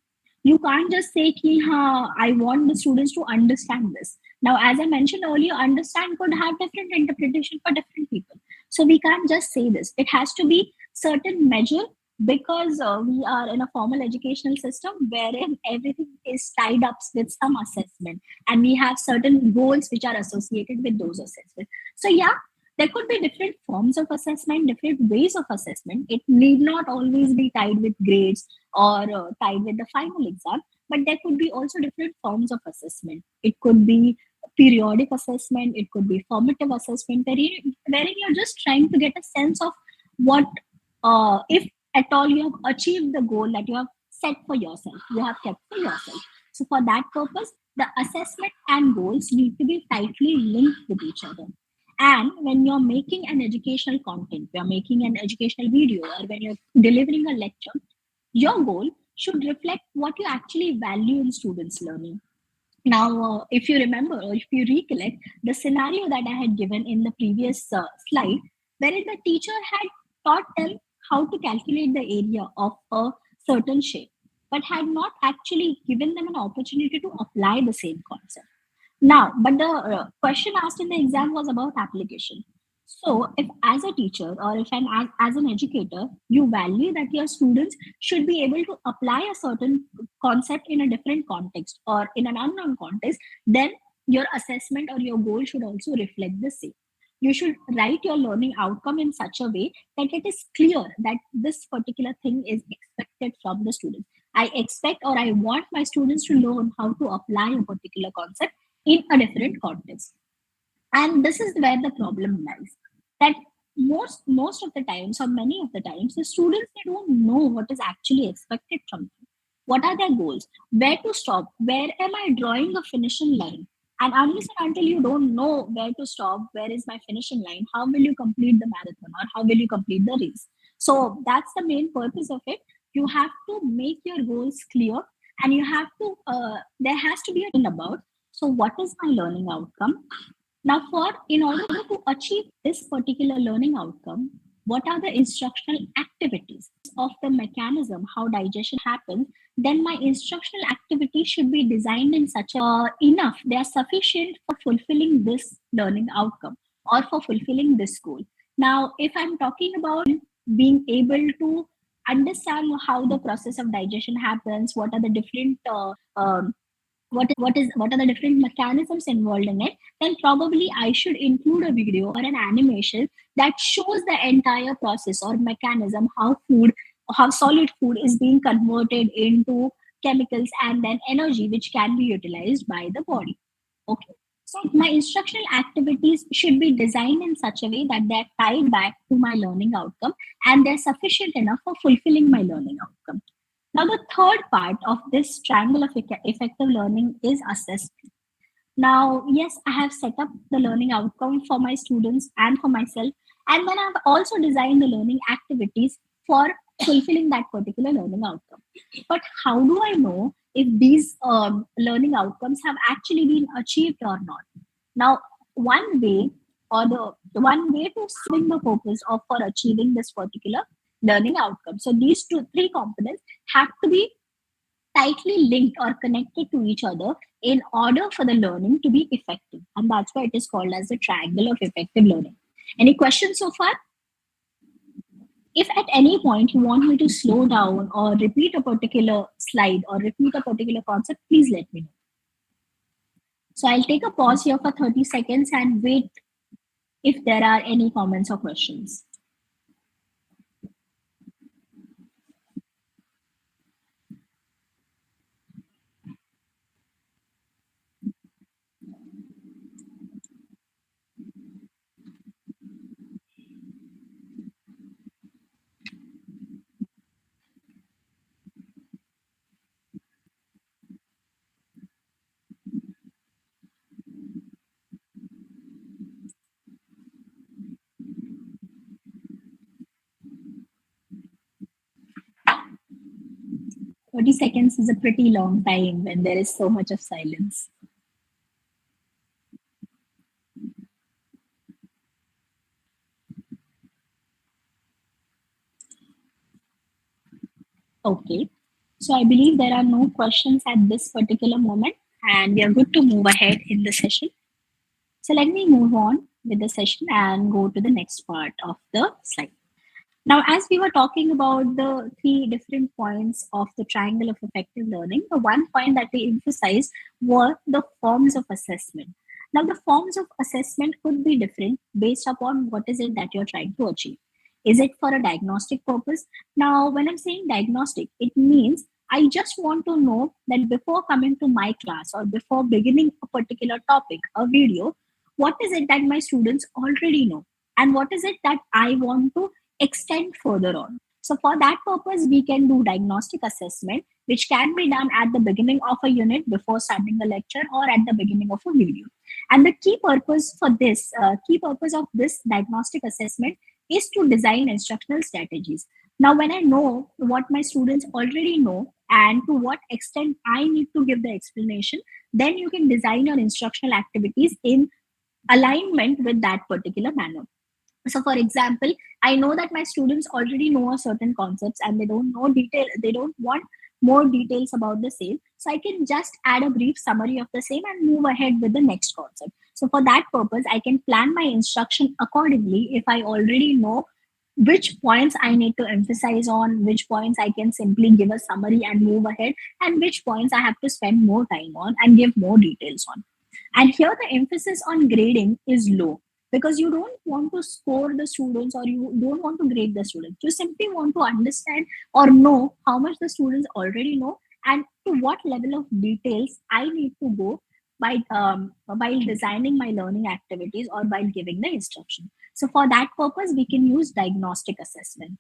Speaker 7: You can't just say, I want the students to understand this. Now, as I mentioned earlier, understand could have different interpretation for different people. So we can't just say this. It has to be certain measure, because we are in a formal educational system wherein everything is tied up with some assessment and we have certain goals which are associated with those assessments. So yeah, there could be different forms of assessment, different ways of assessment. It need not always be tied with grades or tied with the final exam, but there could be also different forms of assessment. It could be periodic assessment, it could be formative assessment, wherein you're just trying to get a sense of what, if at all you have achieved the goal that you have set for yourself, you have kept for yourself. So for that purpose, the assessment and goals need to be tightly linked with each other. And when you're making an educational content, you're making an educational video, or when you're delivering a lecture, your goal should reflect what you actually value in students' learning. Now, if you remember or if you recollect the scenario that I had given in the previous slide, wherein the teacher had taught them how to calculate the area of a certain shape, but had not actually given them an opportunity to apply the same concept. Now, but the question asked in the exam was about application. So, if as a teacher or if as an educator, you value that your students should be able to apply a certain concept in a different context or in an unknown context, then your assessment or your goal should also reflect the same. You should write your learning outcome in such a way that it is clear that this particular thing is expected from the students. I expect or I want my students to learn how to apply a particular concept in a different context. And this is where the problem lies, that most of the times or many of the times the students, they don't know what is actually expected from them. What are their goals, where to stop, where am I drawing a finishing line? And unless and until you don't know where to stop, where is my finishing line, how will you complete the marathon or how will you complete the race? So that's the main purpose of it. You have to make your goals clear, and you have to there has to be a thing about, so what is my learning outcome? Now, in order to achieve this particular learning outcome, what are the instructional activities of the mechanism, how digestion happens? Then my instructional activities should be designed in such a enough, they are sufficient for fulfilling this learning outcome or for fulfilling this goal. Now, if I'm talking about being able to understand how the process of digestion happens, what are the different what are the different mechanisms involved in it, then probably I should include a video or an animation that shows the entire process or mechanism, how solid food is being converted into chemicals and then energy which can be utilized by the body. Okay. So my instructional activities should be designed in such a way that they're tied back to my learning outcome and they're sufficient enough for fulfilling my learning outcome. Now, the third part of this triangle of effective learning is assessment. Now, yes, I have set up the learning outcome for my students and for myself, and then I've also designed the learning activities for fulfilling that particular learning outcome. But how do I know if these learning outcomes have actually been achieved or not? Now, one way to swing the purpose of for achieving this particular learning outcome. So these three components have to be tightly linked or connected to each other in order for the learning to be effective. And that's why it is called as the triangle of effective learning. Any questions so far? If at any point you want me to slow down or repeat a particular slide or repeat a particular concept, please let me know. So I'll take a pause here for 30 seconds and wait if there are any comments or questions. "30 seconds is a pretty long time when there is so much of silence. Okay, so I believe there are no questions at this particular moment and we are good to move ahead in the session. So let me move on with the session and go to the next part of the slide. Now, as we were talking about the three different points of the triangle of effective learning, the one point that we emphasized were the forms of assessment. Now, the forms of assessment could be different based upon what is it that you're trying to achieve. Is it for a diagnostic purpose? Now, when I'm saying diagnostic, it means I just want to know that before coming to my class or before beginning a particular topic, a video, what is it that my students already know? And what is it that I want to extend further on? So for that purpose, we can do diagnostic assessment which can be done at the beginning of a unit before starting a lecture or at the beginning of a video. And the key purpose of this diagnostic assessment is to design instructional strategies. Now, when I know what my students already know and to what extent I need to give the explanation, then you can design your instructional activities in alignment with that particular manner. So, for example, I know that my students already know a certain concepts and they don't want more details about the same. So I can just add a brief summary of the same and move ahead with the next concept. So for that purpose, I can plan my instruction accordingly if I already know which points I need to emphasize on, which points I can simply give a summary and move ahead, and which points I have to spend more time on and give more details on. And here the emphasis on grading is low, because you don't want to score the students or you don't want to grade the students. You simply want to understand or know how much the students already know and to what level of details I need to go by designing my learning activities or by giving the instruction. So for that purpose, we can use diagnostic assessment.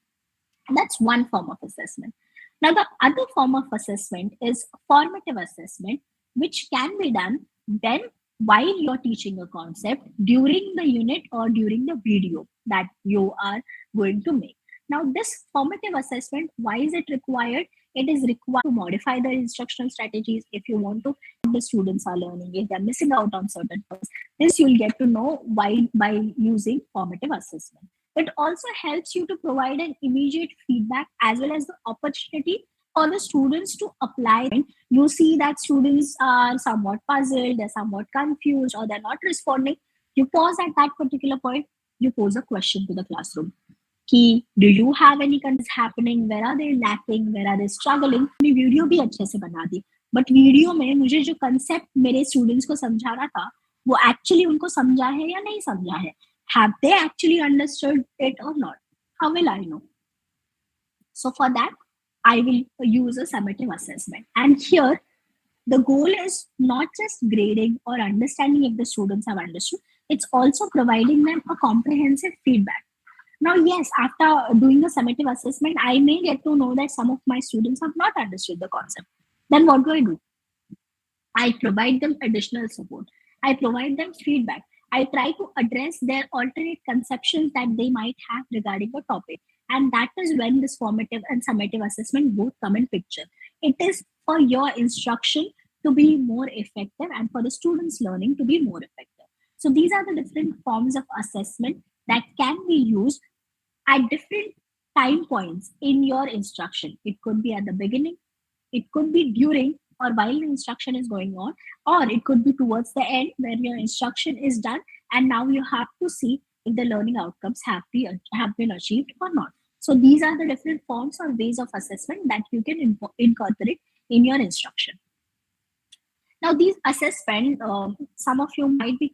Speaker 7: That's one form of assessment. Now, the other form of assessment is formative assessment, which can be done then while you're teaching a concept during the unit or during the video that you are going to make. Now, this formative assessment, why is it required? It is required to modify the instructional strategies if you want to. The students are learning, if they're missing out on certain things. This you'll get to know why by using formative assessment. It also helps you to provide an immediate feedback as well as the opportunity for the students to apply. You see that students are somewhat puzzled, they're somewhat confused, or they're not responding. You pause at that particular point, you pose a question to the classroom. Key, do you have any concerns happening? Where are they lacking? Where are they struggling? मैं video भी अच्छे से बना दी, but video में मुझे जो concept मेरे students को समझाना था वो एक्चुअली उनको समझा है या नहीं समझा है. Have they actually understood it or not? How will I know? So for that, I will use a summative assessment. And here, the goal is not just grading or understanding if the students have understood, it's also providing them a comprehensive feedback. Now, yes, after doing the summative assessment, I may get to know that some of my students have not understood the concept. Then what do? I provide them additional support. I provide them feedback. I try to address their alternate conceptions that they might have regarding the topic. And that is when this formative and summative assessment both come in picture. It is for your instruction to be more effective and for the students' learning to be more effective. So these are the different forms of assessment that can be used at different time points in your instruction. It could be at the beginning, it could be during or while the instruction is going on, or it could be towards the end where your instruction is done and now you have to see if the learning outcomes have been achieved or not. So these are the different forms or ways of assessment that you can incorporate in your instruction. Now, these assessment, some of you might be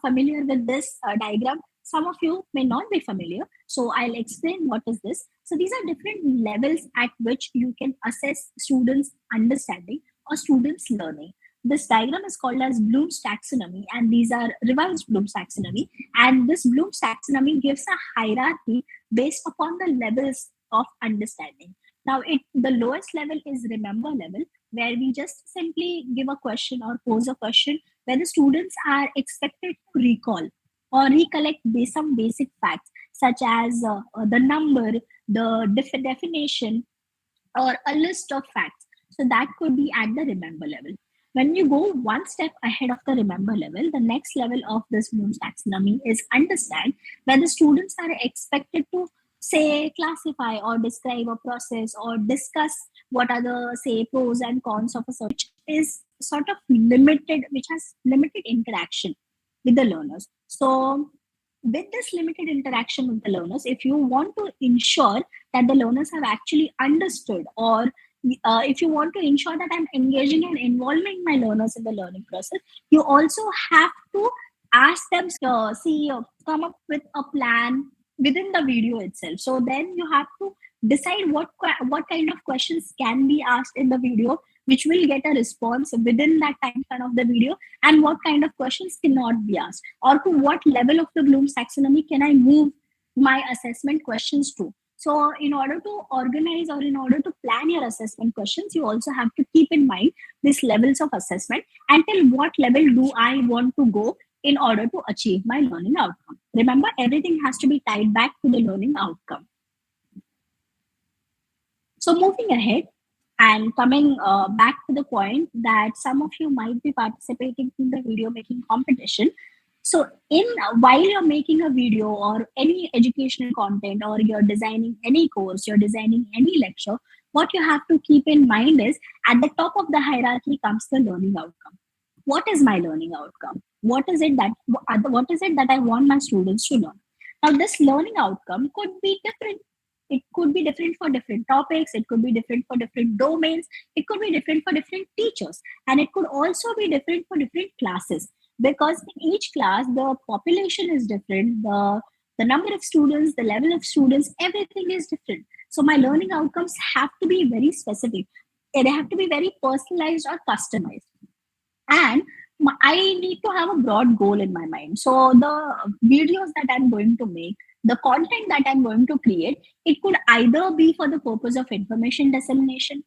Speaker 7: familiar with this diagram. Some of you may not be familiar. So I'll explain what is this. So these are different levels at which you can assess students' understanding or students' learning. This diagram is called as Bloom's taxonomy, and these are revised Bloom's taxonomy. And this Bloom's taxonomy gives a hierarchy based upon the levels of understanding. Now, the lowest level is remember level, where we just simply give a question or pose a question where the students are expected to recall or recollect some basic facts, such as the number, the definition, or a list of facts. So that could be at the remember level. When you go one step ahead of the remember level, the next level of this Bloom's taxonomy is understand, where the students are expected to say, classify or describe a process or discuss what are the, say, pros and cons of a search, is sort of limited, which has limited interaction with the learners. So with this limited interaction with the learners, if you want to ensure that the learners have actually understood, or if you want to ensure that I'm engaging and involving my learners in the learning process, you also have to ask them to come up with a plan within the video itself. So then you have to decide what kind of questions can be asked in the video, which will get a response within that time span of the video, and what kind of questions cannot be asked, or to what level of the Bloom's taxonomy can I move my assessment questions to. So in order to organize or in order to plan your assessment questions, you also have to keep in mind these levels of assessment and till what level do I want to go in order to achieve my learning outcome. Remember, everything has to be tied back to the learning outcome. So moving ahead and coming back to the point that some of you might be participating in the video making competition. So while you're making a video or any educational content, or you're designing any course, you're designing any lecture, what you have to keep in mind is at the top of the hierarchy comes the learning outcome. What is my learning outcome? What is it that I want my students to learn? Now, this learning outcome could be different. It could be different for different topics. It could be different for different domains. It could be different for different teachers. And it could also be different for different classes. Because in each class, the population is different, the number of students, the level of students, everything is different. So my learning outcomes have to be very specific. They have to be very personalized or customized. And I need to have a broad goal in my mind. So the videos that I'm going to make, the content that I'm going to create, it could either be for the purpose of information dissemination,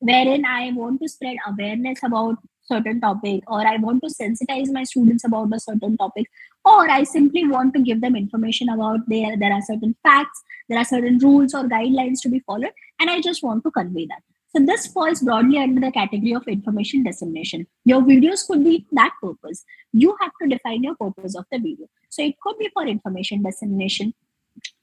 Speaker 7: wherein I want to spread awareness about certain topic, or I want to sensitize my students about a certain topic, or I simply want to give them information about there are certain facts, there are certain rules or guidelines to be followed, and I just want to convey that. So this falls broadly under the category of information dissemination. Your videos could be that purpose. You have to define your purpose of the video. So it could be for information dissemination.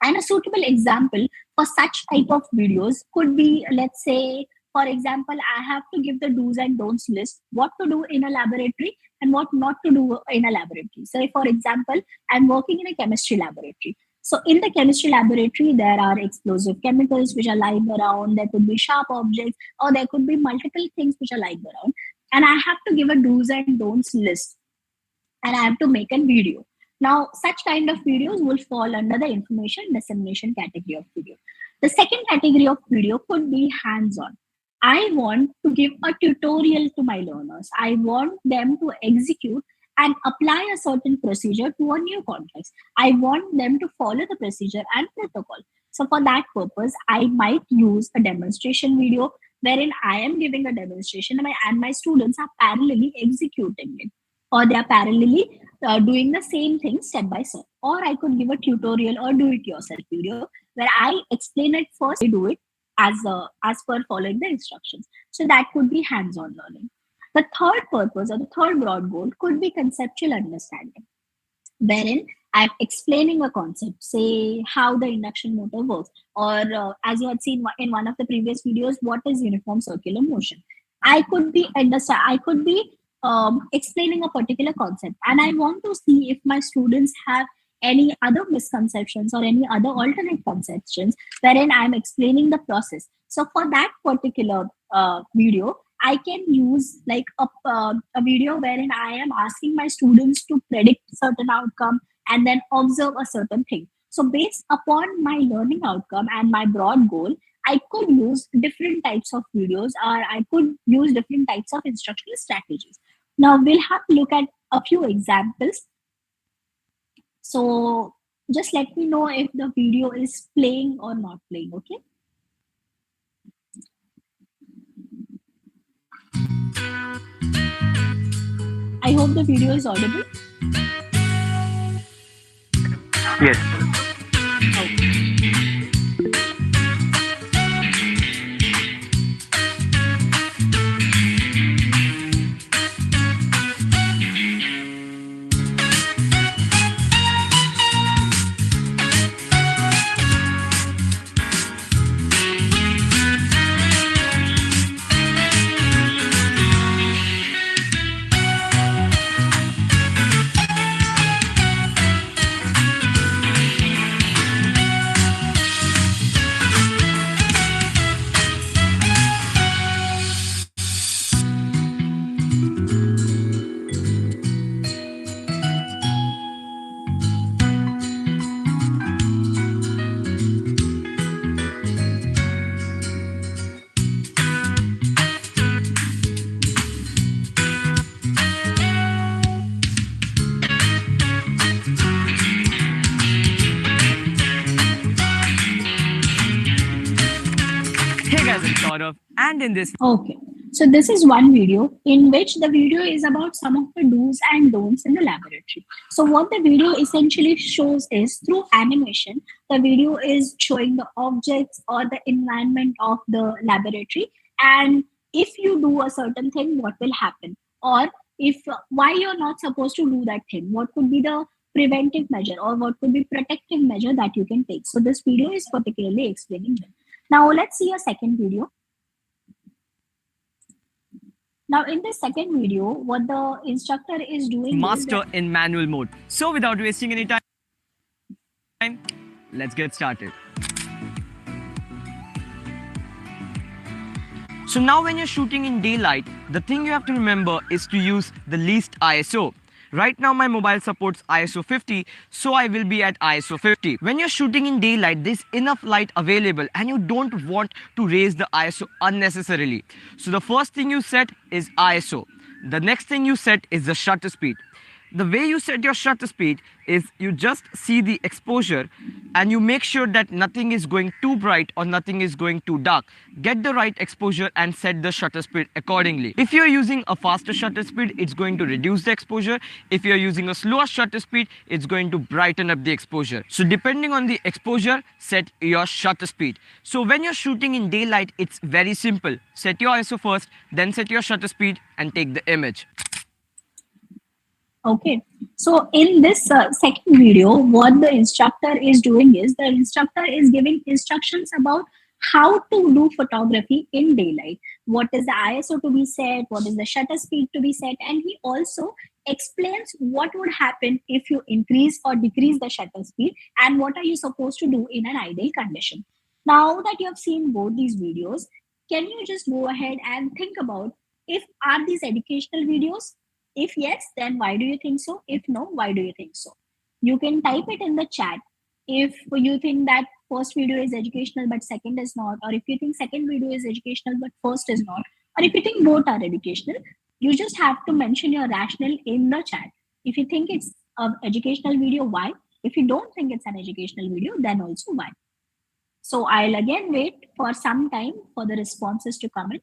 Speaker 7: And a suitable example for such type of videos could be, let's say, for example, I have to give the do's and don'ts list, what to do in a laboratory and what not to do in a laboratory. So, for example, I'm working in a chemistry laboratory. So in the chemistry laboratory, there are explosive chemicals which are lying around. There could be sharp objects, or there could be multiple things which are lying around. And I have to give a do's and don'ts list. And I have to make a video. Now, such kind of videos will fall under the information dissemination category of video. The second category of video could be hands-on. I want to give a tutorial to my learners. I want them to execute and apply a certain procedure to a new context. I want them to follow the procedure and protocol. So for that purpose, I might use a demonstration video wherein I am giving a demonstration and my students are parallelly executing it, or they are parallelly doing the same thing step by step. Or I could give a tutorial or do it yourself video where I explain it first, I do it as per following the instructions. So that could be hands-on learning. The third purpose or the third broad goal could be conceptual understanding, wherein I'm explaining a concept, say how the induction motor works, or as you had seen in one of the previous videos, what is uniform circular motion. I could be explaining a particular concept, and I want to see if my students have any other misconceptions or any other alternate conceptions wherein I'm explaining the process. So for that particular video, I can use like a video wherein I am asking my students to predict certain outcome and then observe a certain thing. So based upon my learning outcome and my broad goal, I could use different types of videos, or I could use different types of instructional strategies. Now we'll have to look at a few examples. So just let me know if the video is playing or not playing, okay? I hope the video is audible.
Speaker 3: Yes.
Speaker 7: Okay.
Speaker 13: Hey guys, I'm Saurav, and in this
Speaker 7: Okay. So this is one video in which the video is about some of the do's and don'ts in the laboratory. So what the video essentially shows is through animation, the video is showing the objects or the environment of the laboratory. And if you do a certain thing, what will happen? Or if why you're not supposed to do that thing? What could be the preventive measure or what could be protective measure that you can take? So this video is particularly explaining that. Now let's see a second video. Now in this second video, what the instructor is doing
Speaker 13: master in manual mode. So without wasting any time, let's get started. So now when you're shooting in daylight, the thing you have to remember is to use the least ISO. Right now my mobile supports ISO 50, so I will be at ISO 50. When you're shooting in daylight, there's enough light available and you don't want to raise the ISO unnecessarily. So the first thing you set is ISO. The next thing you set is the shutter speed. The way you set your shutter speed is you just see the exposure and you make sure that nothing is going too bright or nothing is going too dark. Get the right exposure and set the shutter speed accordingly. If you're using a faster shutter speed, it's going to reduce the exposure. If you're using a slower shutter speed, it's going to brighten up the exposure. So depending on the exposure, set your shutter speed. So when you're shooting in daylight, it's very simple. Set your ISO first, then set your shutter speed and take the image.
Speaker 7: Okay, so in this second video, what the instructor is doing is the instructor is giving instructions about how to do photography in daylight. What is the ISO to be set? What is the shutter speed to be set? And he also explains what would happen if you increase or decrease the shutter speed and what are you supposed to do in an ideal condition. Now that you have seen both these videos, can you just go ahead and think about are these educational videos? If yes, then why do you think so? If no, why do you think so? You can type it in the chat if you think that first video is educational but second is not, or if you think second video is educational but first is not, or if you think both are educational. You just have to mention your rationale in the chat. If you think it's an educational video, why? If you don't think it's an educational video, then also why? So I'll again wait for some time for the responses to come in.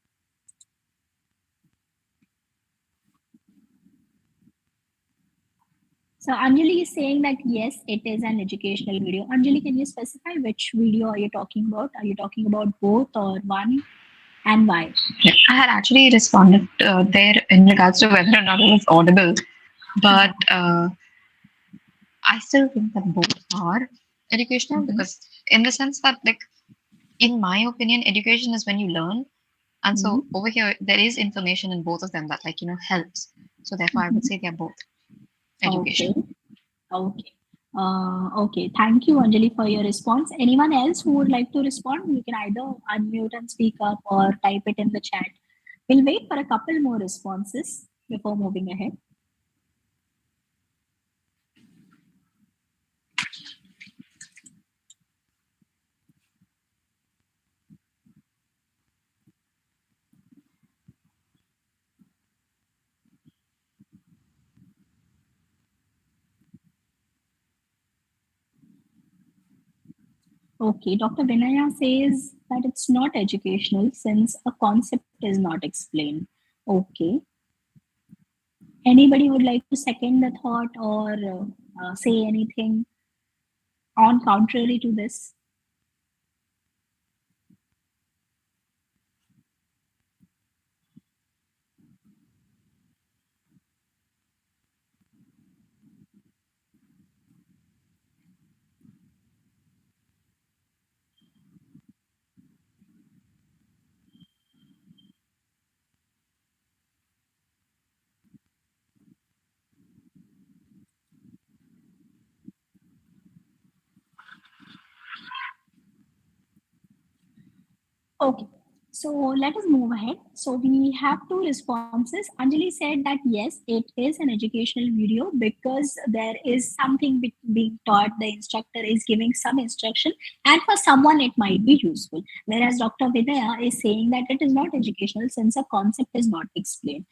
Speaker 7: So Anjali is saying that yes, it is an educational video. Anjali, can you specify which video are you talking about? Are you talking about both or one, and why?
Speaker 9: I had actually responded there in regards to whether or not it was audible, but I still think that both are educational because in the sense that, like, in my opinion, education is when you learn. And so over here, there is information in both of them that, like, helps. So therefore, I would say they're both education.
Speaker 7: Okay. Okay. Thank you, Anjali, for your response. Anyone else who would like to respond? You can either unmute and speak up or type it in the chat. We'll wait for a couple more responses before moving ahead. Okay, Dr. Vinaya says that it's not educational since a concept is not explained. Okay. Anybody would like to second the thought or say anything on contrary to this? Okay, so let us move ahead. So we have two responses. Anjali said that yes, it is an educational video because there is something being taught. The instructor is giving some instruction, and for someone it might be useful. Whereas Dr. Vinaya is saying that it is not educational since a concept is not explained.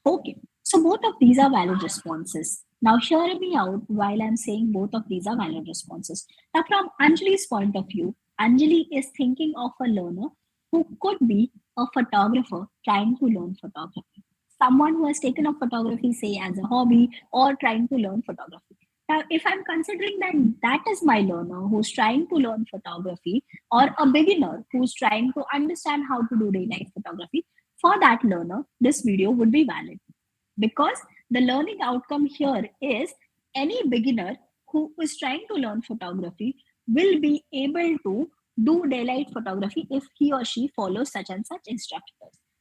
Speaker 7: Okay, so both of these are valid responses. Now hear me out while I'm saying both of these are valid responses. Now from Anjali's point of view, Anjali is thinking of a learner who could be a photographer trying to learn photography. Someone who has taken up photography, say, as a hobby or trying to learn photography. Now, if I'm considering that that is my learner who's trying to learn photography, or a beginner who's trying to understand how to do daylight photography, for that learner, this video would be valid. Because the learning outcome here is any beginner who is trying to learn photography will be able to do daylight photography if he or she follows such and such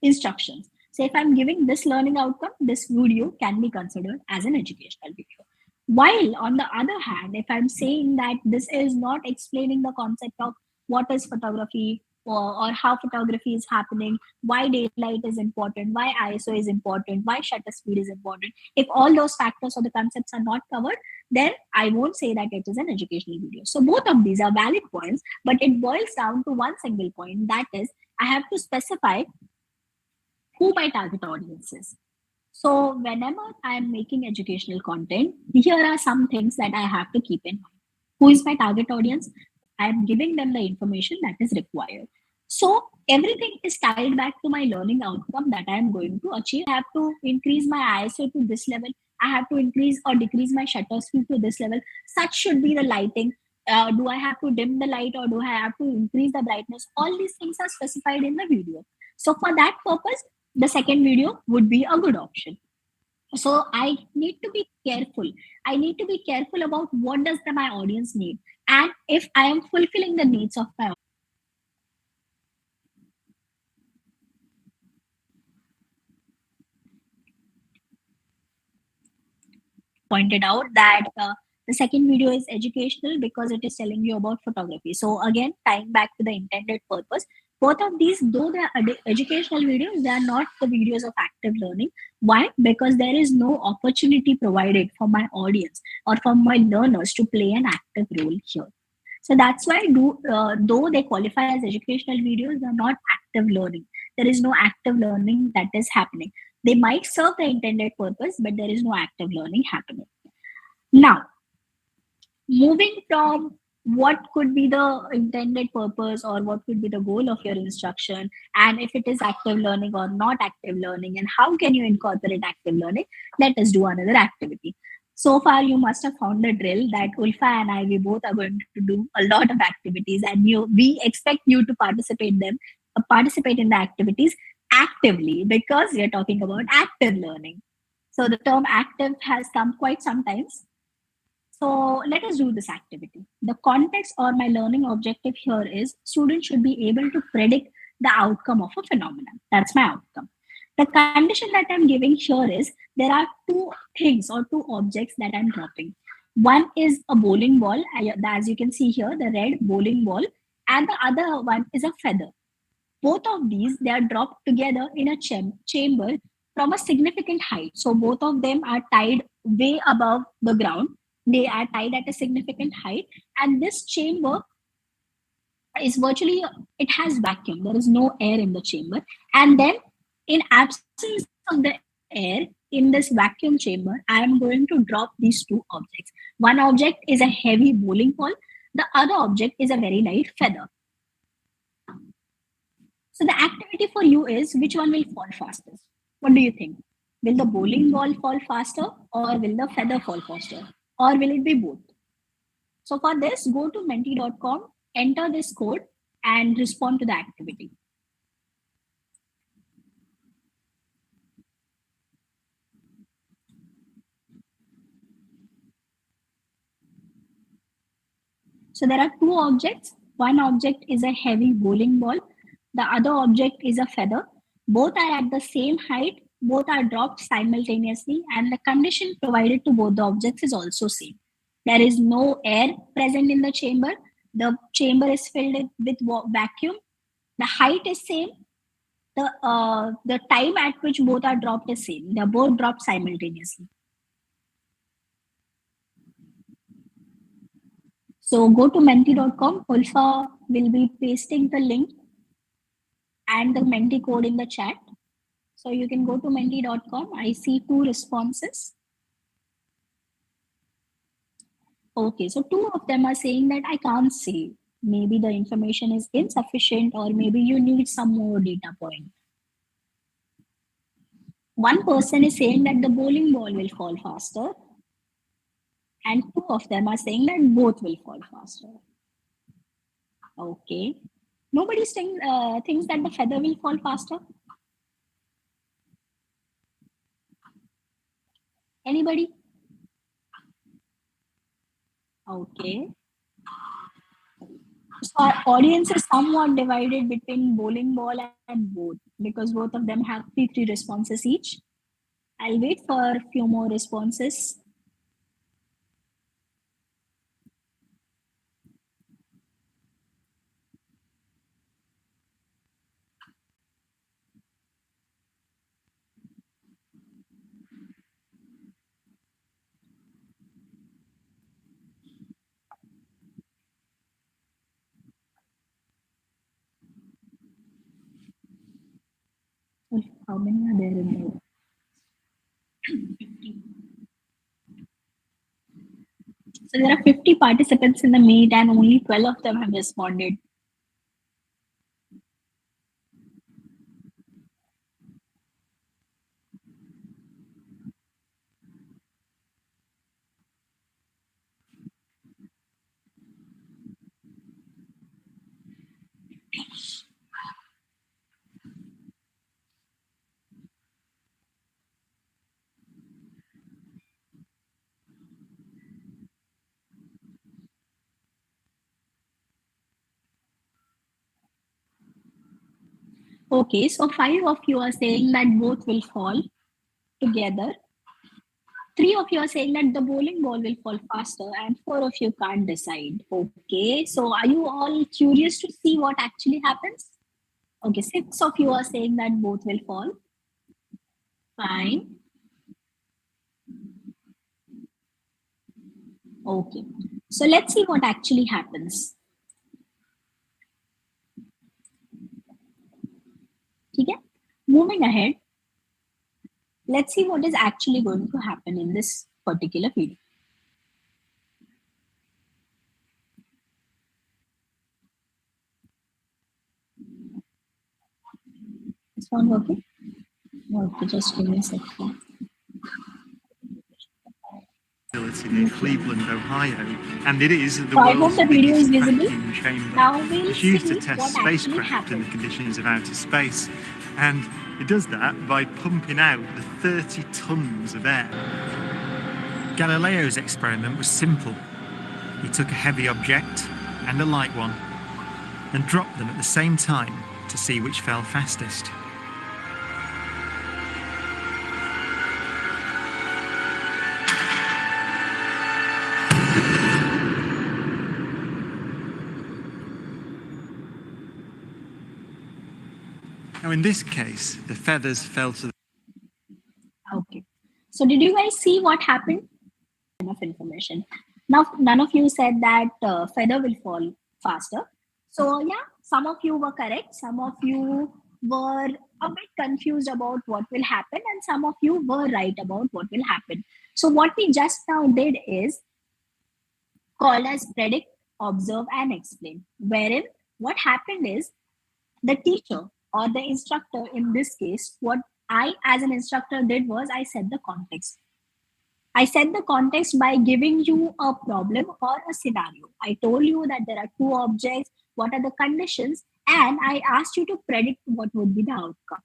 Speaker 7: instructions. So if I'm giving this learning outcome, this video can be considered as an educational video. While on the other hand, if I'm saying that this is not explaining the concept of what is photography, or how photography is happening, why daylight is important, why ISO is important, why shutter speed is important, if all those factors or the concepts are not covered, then I won't say that it is an educational video. So both of these are valid points, but it boils down to one single point, that is, I have to specify who my target audience is. So whenever I'm making educational content, here are some things that I have to keep in mind. Who is my target audience? I'm giving them the information that is required. So everything is tied back to my learning outcome that I'm going to achieve. I have to increase my ISO to this level. I have to increase or decrease my shutter speed to this level. Such should be the lighting. Do I have to dim the light, or do I have to increase the brightness? All these things are specified in the video. So for that purpose, the second video would be a good option. So I need to be careful. I need to be careful about what does my audience need, and if I am fulfilling the needs of my audience. Pointed out that the second video is educational because it is telling you about photography. So again, tying back to the intended purpose, both of these, though they are educational videos, they are not the videos of active learning. Why? Because there is no opportunity provided for my audience or for my learners to play an active role here. So that's why though they qualify as educational videos, they're not active learning. There is no active learning that is happening. They might serve the intended purpose, but there is no active learning happening. Now, moving from what could be the intended purpose or what could be the goal of your instruction, and if it is active learning or not active learning, and how can you incorporate active learning, let us do another activity. So far, you must have found the drill that Ulfa and I, we both are going to do a lot of activities, and we expect you to participate in the activities actively, because we are talking about active learning. So the term active has come quite sometimes. So let us do this activity. The context or my learning objective here is students should be able to predict the outcome of a phenomenon. That's my outcome. The condition that I'm giving here is there are two things or two objects that I'm dropping. One is a bowling ball, as you can see here, the red bowling ball, and the other one is a feather. Both of these, they are dropped together in a chamber from a significant height. So both of them are tied way above the ground. They are tied at a significant height, and this chamber is virtually, it has vacuum. There is no air in the chamber. And then in absence of the air in this vacuum chamber, I am going to drop these two objects. One object is a heavy bowling ball. The other object is a very light feather. So the activity for you is, which one will fall fastest? What do you think? Will the bowling ball fall faster, or will the feather fall faster? Or will it be both? So for this, go to menti.com, enter this code, and respond to the activity. So there are two objects. One object is a heavy bowling ball. The other object is a feather. Both are at the same height. Both are dropped simultaneously, and the condition provided to both the objects is also same. There is no air present in the chamber. The chamber is filled with vacuum. The height is same. The time at which both are dropped is same. They are both dropped simultaneously. So go to menti.com. Ulfa will be pasting the link and the Menti code in the chat. So you can go to menti.com. I see two responses. Okay, so two of them are saying that I can't see. Maybe the information is insufficient, or maybe you need some more data point. One person is saying that the bowling ball will fall faster, and two of them are saying that both will fall faster. Okay. Nobody thinks that the feather will fall faster. Anybody? Okay. So our audience is somewhat divided between bowling ball and both, because both of them have three responses each. I'll wait for a few more responses. How many are there in there? 50. So there are 50 participants in the meet and only 12 of them have responded. Okay, so 5 of you are saying that both will fall together. 3 of you are saying that the bowling ball will fall faster, and 4 of you can't decide. Okay, so are you all curious to see what actually happens? Okay, 6 of you are saying that both will fall. Fine. Okay, so let's see what actually happens. Okay, moving ahead, let's see what is actually going to happen in this particular video. Is one working? Okay, just give me a second.
Speaker 14: Near Cleveland, Ohio, and it is the
Speaker 7: So I hope
Speaker 14: world's
Speaker 7: the video is
Speaker 14: biggest
Speaker 7: visible.
Speaker 14: vacuum chamber.
Speaker 7: Now we'll
Speaker 14: It's used to
Speaker 7: see
Speaker 14: test
Speaker 7: what actually
Speaker 14: spacecraft in the
Speaker 7: happens.
Speaker 14: conditions of outer space, and it does that by pumping out the 30 tons of air. Galileo's experiment was simple. He took a heavy object and a light one and dropped them at the same time to see which fell fastest. Now, in this case, the feathers fell to the...
Speaker 7: Okay, so did you guys see what happened? Enough information. Now, none of you said that feather will fall faster. So yeah, some of you were correct. Some of you were a bit confused about what will happen, and some of you were right about what will happen. So what we just now did is called as predict, observe, and explain, wherein what happened is the teacher or the instructor, in this case, what I as an instructor did was I set the context. I set the context by giving you a problem or a scenario. I told you that there are 2 objects, what are the conditions, and I asked you to predict what would be the outcome.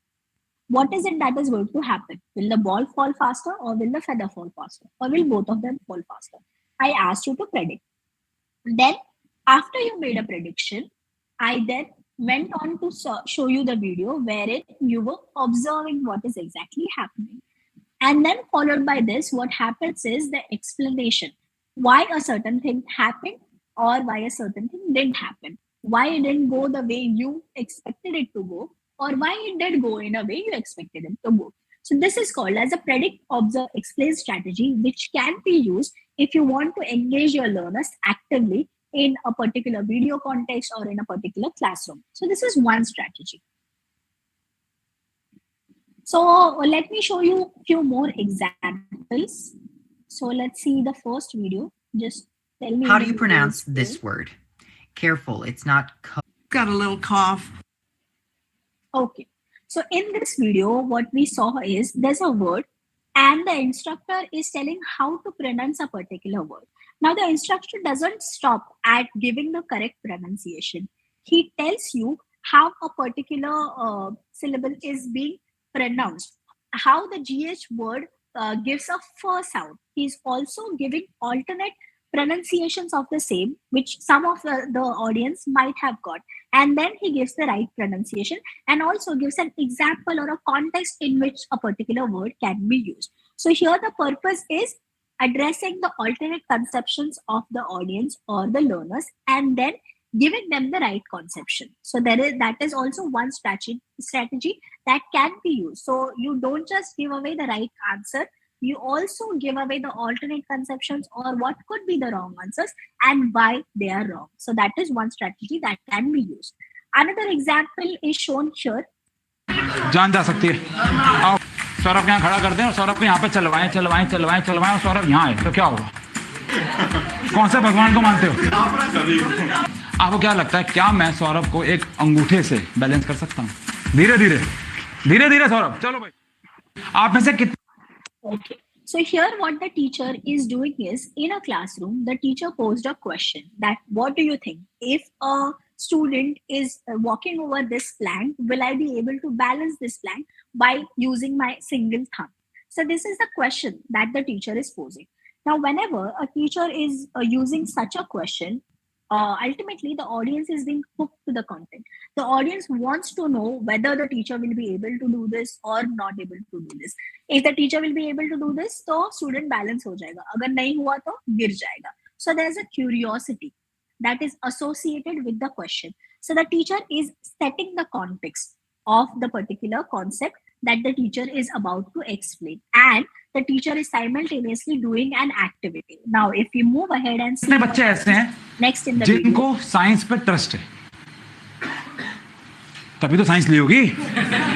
Speaker 7: What is it that is going to happen? Will the ball fall faster, or will the feather fall faster, or will both of them fall faster? I asked you to predict. Then after you made a prediction, I then went on to show you the video wherein you were observing what is exactly happening. And then followed by this, what happens is the explanation. Why a certain thing happened or why a certain thing didn't happen. Why it didn't go the way you expected it to go, or why it did go in a way you expected it to go. So this is called as a predict, observe, explain strategy, which can be used if you want to engage your learners actively in a particular video context or in a particular classroom. So this is one strategy. So let me show you a few more examples. So let's see the first video. Just tell me.
Speaker 15: How do you pronounce this word? Careful, it's not
Speaker 12: Got a little cough.
Speaker 7: Okay. So in this video, what we saw is there's a word and the instructor is telling how to pronounce a particular word. Now the instructor doesn't stop at giving the correct pronunciation. He tells you how a particular syllable is being pronounced, how the GH word gives a f sound. He's also giving alternate pronunciations of the same, which some of the audience might have got. And then he gives the right pronunciation and also gives an example or a context in which a particular word can be used. So here the purpose is addressing the alternate conceptions of the audience or the learners and then giving them the right conception. So that is also one strategy that can be used. So you don't just give away the right answer, you also give away the alternate conceptions or what could be the wrong answers and why they are wrong. So that is one strategy that can be used. Another example is shown here.
Speaker 16: जान जा सकती है। आओ सौरभ यहाँ खड़ा कर दें और सौरभ को यहाँ पे चलवाएं और सौरभ यहाँ है तो क्या होगा? कौन से भगवान को मानते हो? आपको क्या लगता है क्या मैं सौरभ को एक अंगूठे से बैलेंस कर सकता हूँ? धीरे धीरे सौरभ चलो भाई आप में से कितने
Speaker 7: Okay. So here what the teacher is doing is, in a classroom, the teacher posed a question that, what do you think? If a student is walking over this plank, will I be able to balance this plank by using my single thumb? So this is the question that the teacher is posing. Now, whenever a teacher is using such a question, ultimately the audience is being hooked to the content. The audience wants to know whether the teacher will be able to do this or not able to do this. If the teacher will be able to do this, तो student balance हो जाएगा. अगर नहीं हुआ तो गिर जाएगा. So there's a curiosity that is associated with the question. So the teacher is setting the context of the particular concept that the teacher is about to explain, and the teacher is simultaneously doing an activity. Now, if we move ahead and see
Speaker 16: बच्चे ऐसे हैं
Speaker 7: next in the
Speaker 16: जिनको science पे trust है, तभी तो science ली होगी।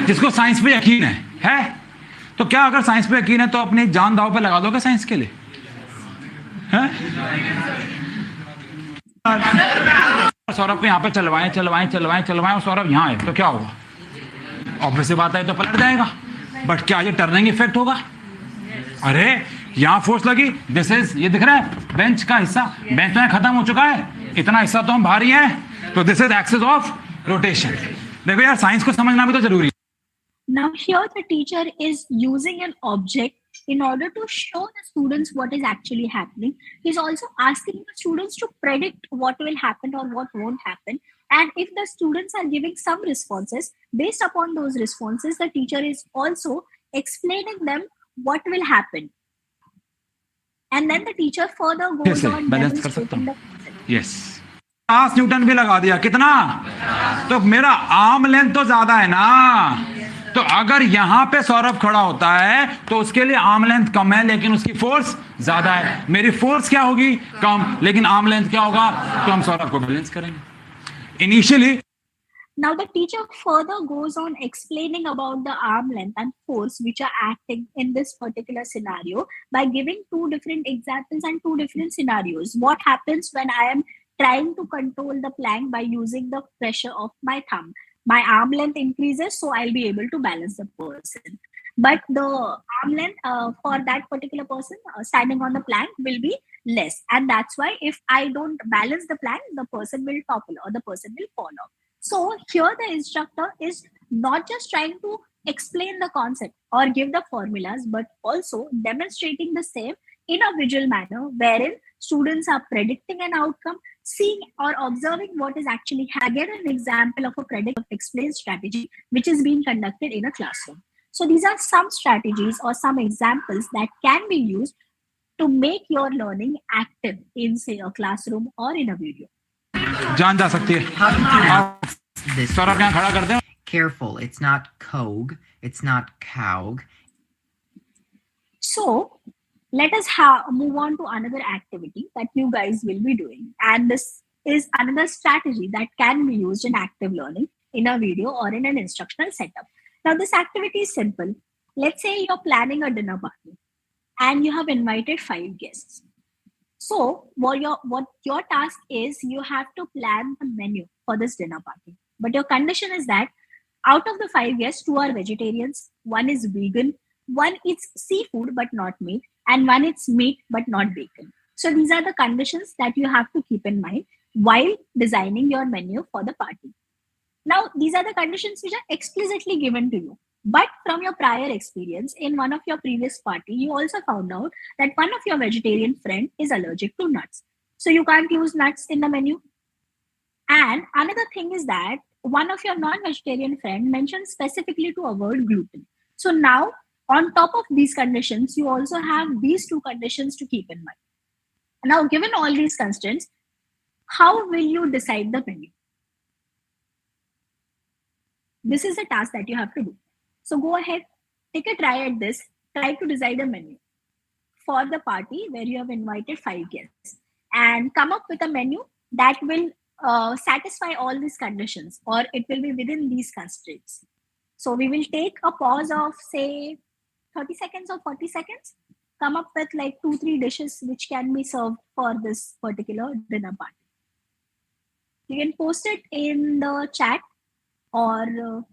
Speaker 16: जिसको साइंस पे यकीन है तो क्या अगर साइंस पे यकीन है तो अपनी जान दांव पे लगा दोगे साइंस के लिए? हैं? सौरभ को यहाँ पे चलवाएं और सौरभ यहाँ है तो क्या होगा? ऑब्वियस बात है तो पलट जाएगा, बट क्या ये टर्निंग इफेक्ट होगा? अरे यहाँ फोर्स लगी, दिस इज ये दिख रहा है बेंच का हिस्सा, बेंच में खत्म हो चुका है, इतना हिस्सा तो हम भारी हैं, तो this is axis of rotation. देखो यार साइंस को समझना भी तो जरूरी है।
Speaker 7: Now here the teacher is using an object in order to show the students what is actually happening. He's also asking the students to predict what will happen or what won't happen. And if the students are giving some responses, based upon those responses, the teacher is also explaining them what will happen. And then the teacher further goes on demonstrating the concept.
Speaker 16: Yes. 5 Newton भी लगा दिया, कितना? तो मेरा arm length तो ज्यादा है ना, तो अगर यहाँ पे सौरभ खड़ा होता है तो उसके लिए आर्म लेंथ कम है लेकिन उसकी फोर्स ज्यादा है। मेरी फोर्स क्या होगी? कम, लेकिन आर्म लेंथ क्या होगा? तो हम सौरभ को बैलेंस करेंगे। Initially,
Speaker 7: now the teacher further goes on explaining about the arm length and force which are acting in this particular scenario by giving 2 different examples and 2 different scenarios. What happens when I am trying to control the plank by using the pressure of my thumb? My arm length increases, so I'll be able to balance the person. But the arm length for that particular person standing on the plank will be less. And that's why if I don't balance the plank, the person will topple or the person will fall off. So here the instructor is not just trying to explain the concept or give the formulas, but also demonstrating the same in a visual manner wherein students are predicting an outcome, seeing or observing what is actually again an example of a predict explain strategy which is being conducted in a classroom. So these are some strategies or some examples that can be used to make your learning active in, say, a classroom or in a video.
Speaker 16: जान जा सकती है। सौरभ यहाँ खड़ा कर दे।
Speaker 15: Careful, it's not cog, it's not cowg.
Speaker 7: So let us move on to another activity that you guys will be doing. And this is another strategy that can be used in active learning in a video or in an instructional setup. Now this activity is simple. Let's say you're planning a dinner party and you have invited 5 guests. So what your task is, you have to plan the menu for this dinner party. But your condition is that out of the 5 guests, 2 are vegetarians, 1 is vegan, 1 eats seafood but not meat, and 1 eats meat but not bacon. So these are the conditions that you have to keep in mind while designing your menu for the party. Now, these are the conditions which are explicitly given to you. But from your prior experience, in one of your previous party, you also found out that one of your vegetarian friend is allergic to nuts. So you can't use nuts in the menu. And another thing is that one of your non-vegetarian friend mentioned specifically to avoid gluten. So now, on top of these conditions, you also have these 2 conditions to keep in mind. Now, given all these constraints, how will you decide the menu? This is a task that you have to do. So go ahead, take a try at this. Try to decide a menu for the party where you have invited 5 guests and come up with a menu that will satisfy all these conditions, or it will be within these constraints. So we will take a pause of say 30 seconds or 40 seconds, come up with like 2-3 dishes which can be served for this particular dinner party. You can post it in the chat or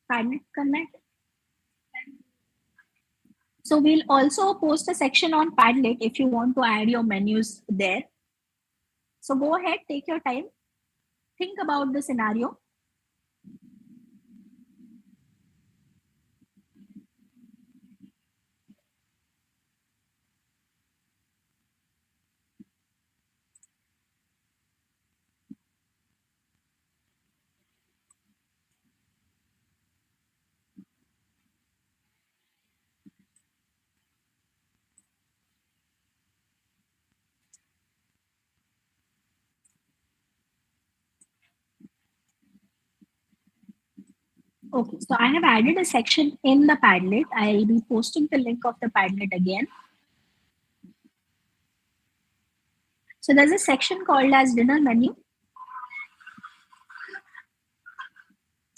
Speaker 7: Padlet Connect. So we'll also post a section on Padlet if you want to add your menus there. So go ahead, take your time, think about the scenario. Okay, so I have added a section in the Padlet. I'll be posting the link of the Padlet again. So there's a section called as dinner menu.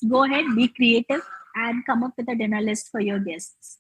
Speaker 7: Go ahead, be creative and come up with a dinner list for your guests.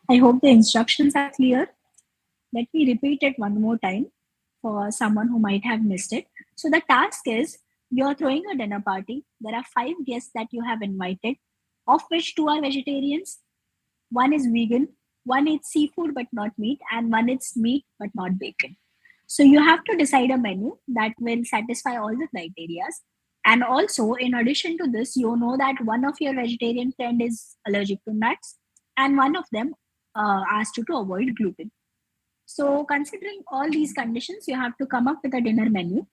Speaker 7: I hope the instructions are clear. Let me repeat it one more time for someone who might have missed it. So the task is you're throwing a dinner party. There are 5 guests that you have invited, of which 2 are vegetarians, 1 is vegan, 1 eats seafood but not meat, and 1 eats meat but not bacon. So you have to decide a menu that will satisfy all the criteria. And also, in addition to this, you know that one of your vegetarian friend is allergic to nuts, and one of them asked you to avoid gluten. So considering all these conditions, you have to come up with a dinner menu.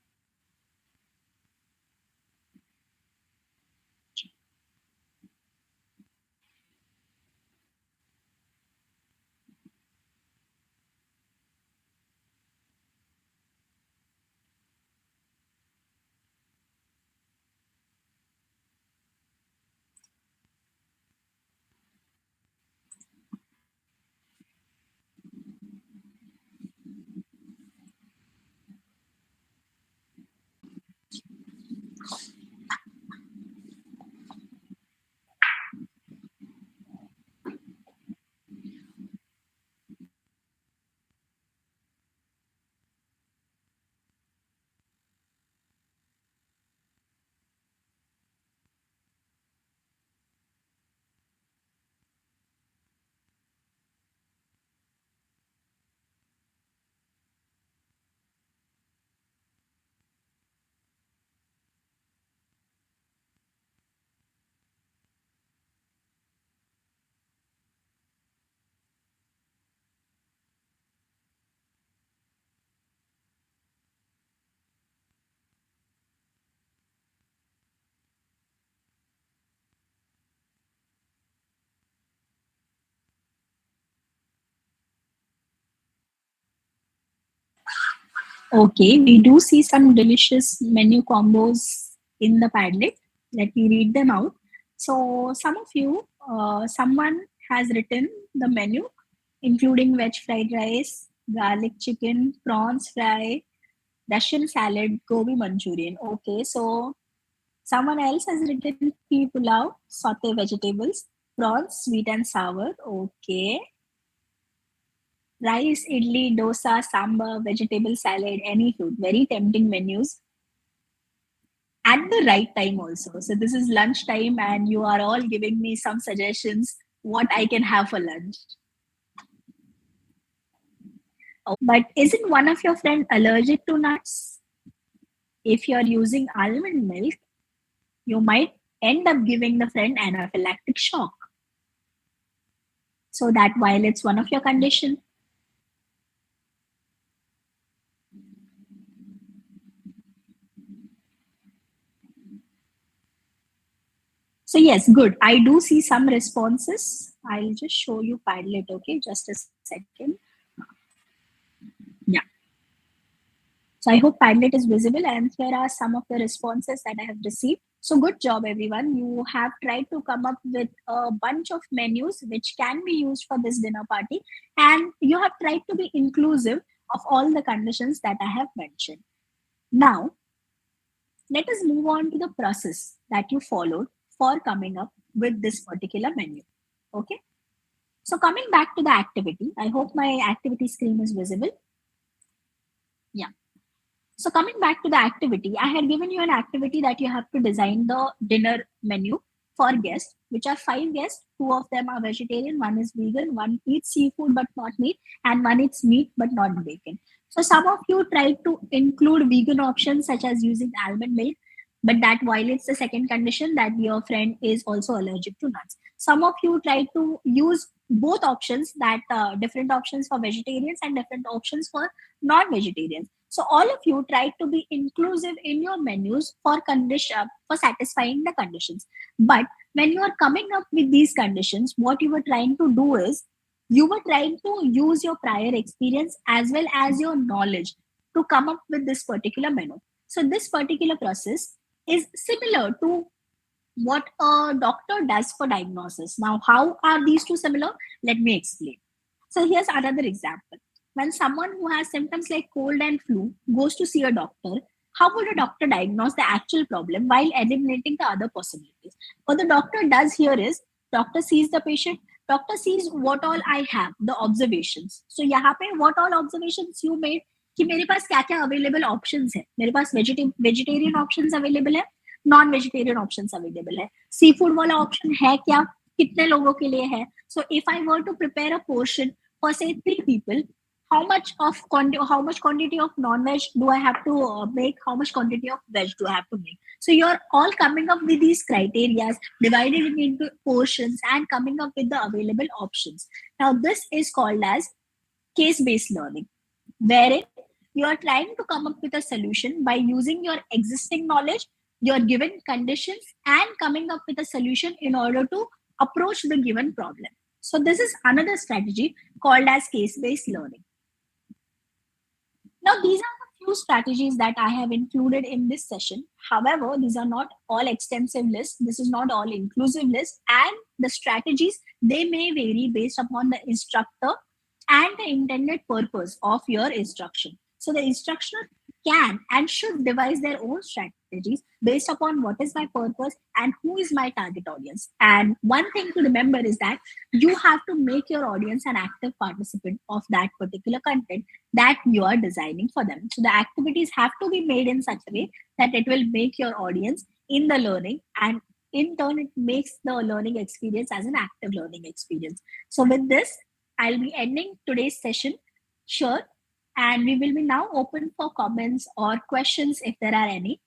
Speaker 7: Okay, we do see some delicious menu combos in the Padlet. Let me read them out. So, some of you, someone has written the menu, including veg fried rice, garlic chicken, prawns fry, Russian salad, gobi Manchurian. Okay, so someone else has written pea pulao, saute vegetables, prawns, sweet and sour. Okay. Rice, idli, dosa, sambar, vegetable salad, any food. Very tempting menus. At the right time also. So this is lunch time and you are all giving me some suggestions what I can have for lunch. Oh, but isn't one of your friend allergic to nuts? If you're using almond milk, you might end up giving the friend anaphylactic shock. So that violates one of your conditions. So yes, good. I do see some responses. I'll just show you Padlet, okay? Just a second. Yeah. So I hope Padlet is visible and here are some of the responses that I have received. So good job, everyone. You have tried to come up with a bunch of menus which can be used for this dinner party. And you have tried to be inclusive of all the conditions that I have mentioned. Now, let us move on to the process that you followed for coming up with this particular menu. Okay. So coming back to the activity, I hope my activity screen is visible. Yeah. So coming back to the activity, I had given you an activity that you have to design the dinner menu for guests, which are 5 guests. 2 of them are vegetarian, 1 is vegan, 1 eats seafood but not meat, and 1 eats meat but not bacon. So some of you tried to include vegan options such as using almond milk, but that violates the second condition that your friend is also allergic to nuts. Some of you tried to use both options, that different options for vegetarians and different options for non-vegetarians. So all of you tried to be inclusive in your menus for satisfying the conditions. But when you are coming up with these conditions, what you were trying to do is you were trying to use your prior experience as well as your knowledge to come up with this particular menu. So this particular process is similar to what a doctor does for diagnosis. Now, how are these two similar? Let me explain. So here's another example. When someone who has symptoms like cold and flu goes to see a doctor, how would a doctor diagnose the actual problem while eliminating the other possibilities? What the doctor does here is, doctor sees the patient, doctor sees what all I have, the observations. So यहाँ पे what all observations you made, कि मेरे पास क्या क्या available options है. मेरे पास vegetarian options available है, non vegetarian options available है, सी फूड वाला ऑप्शन है क्या, कितने लोगों के लिए है. So if I were to prepare a portion for say 3 people, how much quantity of non-veg do I have to make, how much quantity of veg do I have to make. So you're all coming up with these criteria, dividing it into portions and coming up with the available options. Now this is called as case-based learning, wherein you are trying to come up with a solution by using your existing knowledge, your given conditions, and coming up with a solution in order to approach the given problem. So this is another strategy called as case-based learning. Now, these are the few strategies that I have included in this session. However, these are not all extensive lists. This is not all inclusive list, and the strategies, they may vary based upon the instructor and the intended purpose of your instruction. So the instructor can and should devise their own strategies based upon what is my purpose and who is my target audience. And one thing to remember is that you have to make your audience an active participant of that particular content that you are designing for them. So the activities have to be made in such a way that it will make your audience in the learning, and in turn it makes the learning experience as an active learning experience. So with this, I'll be ending today's session. Sure. And we will be now open for comments or questions if there are any.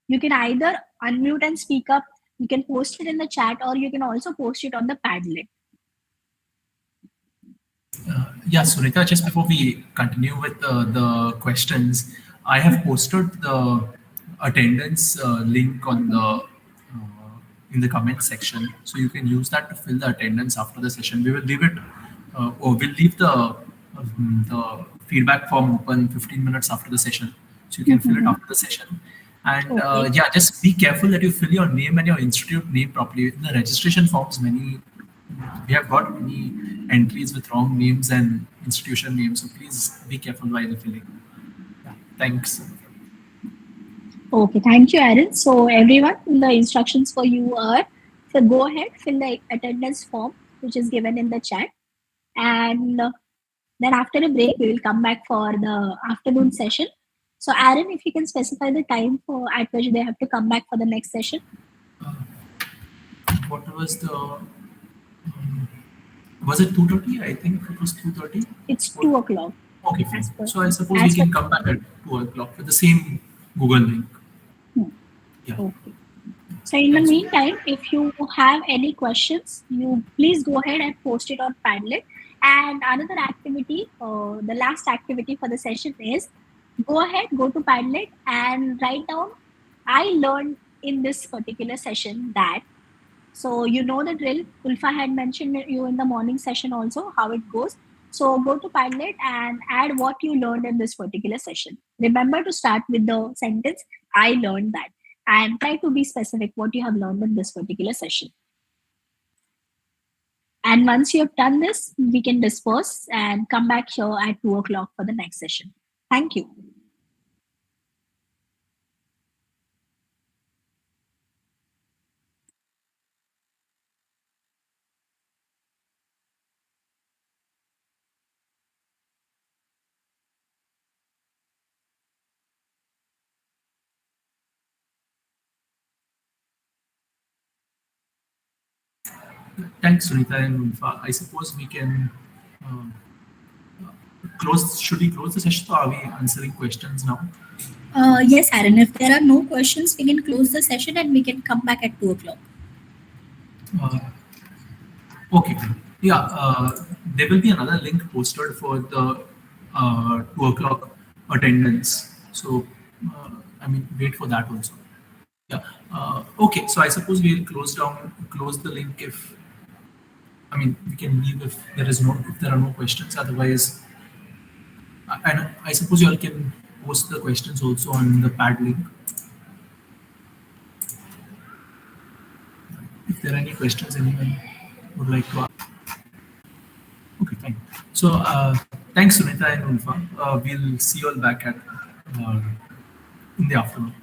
Speaker 7: You can either unmute and speak up, you can post it in the chat, or you can also post it on the Padlet.
Speaker 10: Yeah, Sunita, just before we continue with the questions, I have posted the attendance link on the in the comment section, so you can use that to fill the attendance after the session. We will leave it, or we'll leave the feedback form open 15 minutes after the session. So you can fill it after the session. And yeah, just be careful that you fill your name and your institute name properly. In the registration forms, we have got many entries with wrong names and institution names. So please be careful while filling. Yeah, thanks.
Speaker 7: Okay, thank you, Aaron. So everyone, the instructions for you are, so go ahead, fill the attendance form, which is given in the chat. And then after a break, we will come back for the afternoon session. So Aaron, if you can specify the time at which they have to come back for the next session.
Speaker 10: What was the, was it 2:30? I think it was 2:30.
Speaker 7: It's 2 o'clock.
Speaker 10: Okay, fine. So I suppose we can come back at 2 o'clock with the same Google link. Yeah.
Speaker 7: Okay. So in the meantime, if you have any questions, you please go ahead and post it on Padlet. And another activity, the last activity for the session is, go ahead, go to Padlet and write down, I learned in this particular session that. So you know the drill. Ulfa had mentioned you in the morning session also, how it goes. So go to Padlet and add what you learned in this particular session. Remember to start with the sentence, I learned that. And try to be specific what you have learned in this particular session. And once you have done this, we can disperse and come back here at 2 o'clock for the next session. Thank you.
Speaker 10: Thanks, Sunita and Ulfa. I suppose we can close. Should we close the session, or are we answering questions now?
Speaker 4: Yes, Aaron. If there are no questions, we can close the session and we can come back at 2 o'clock.
Speaker 10: Okay. Yeah. There will be another link posted for the 2 o'clock attendance. So, I mean, wait for that also. Yeah. Okay. So I suppose we'll close the link if. I mean, we can leave if there are no questions. Otherwise, and I suppose you all can post the questions also on the pad link. If there are any questions anyone would like to ask. Okay, fine. So thanks, Sunita and Ulfa. We'll see you all back at in the afternoon.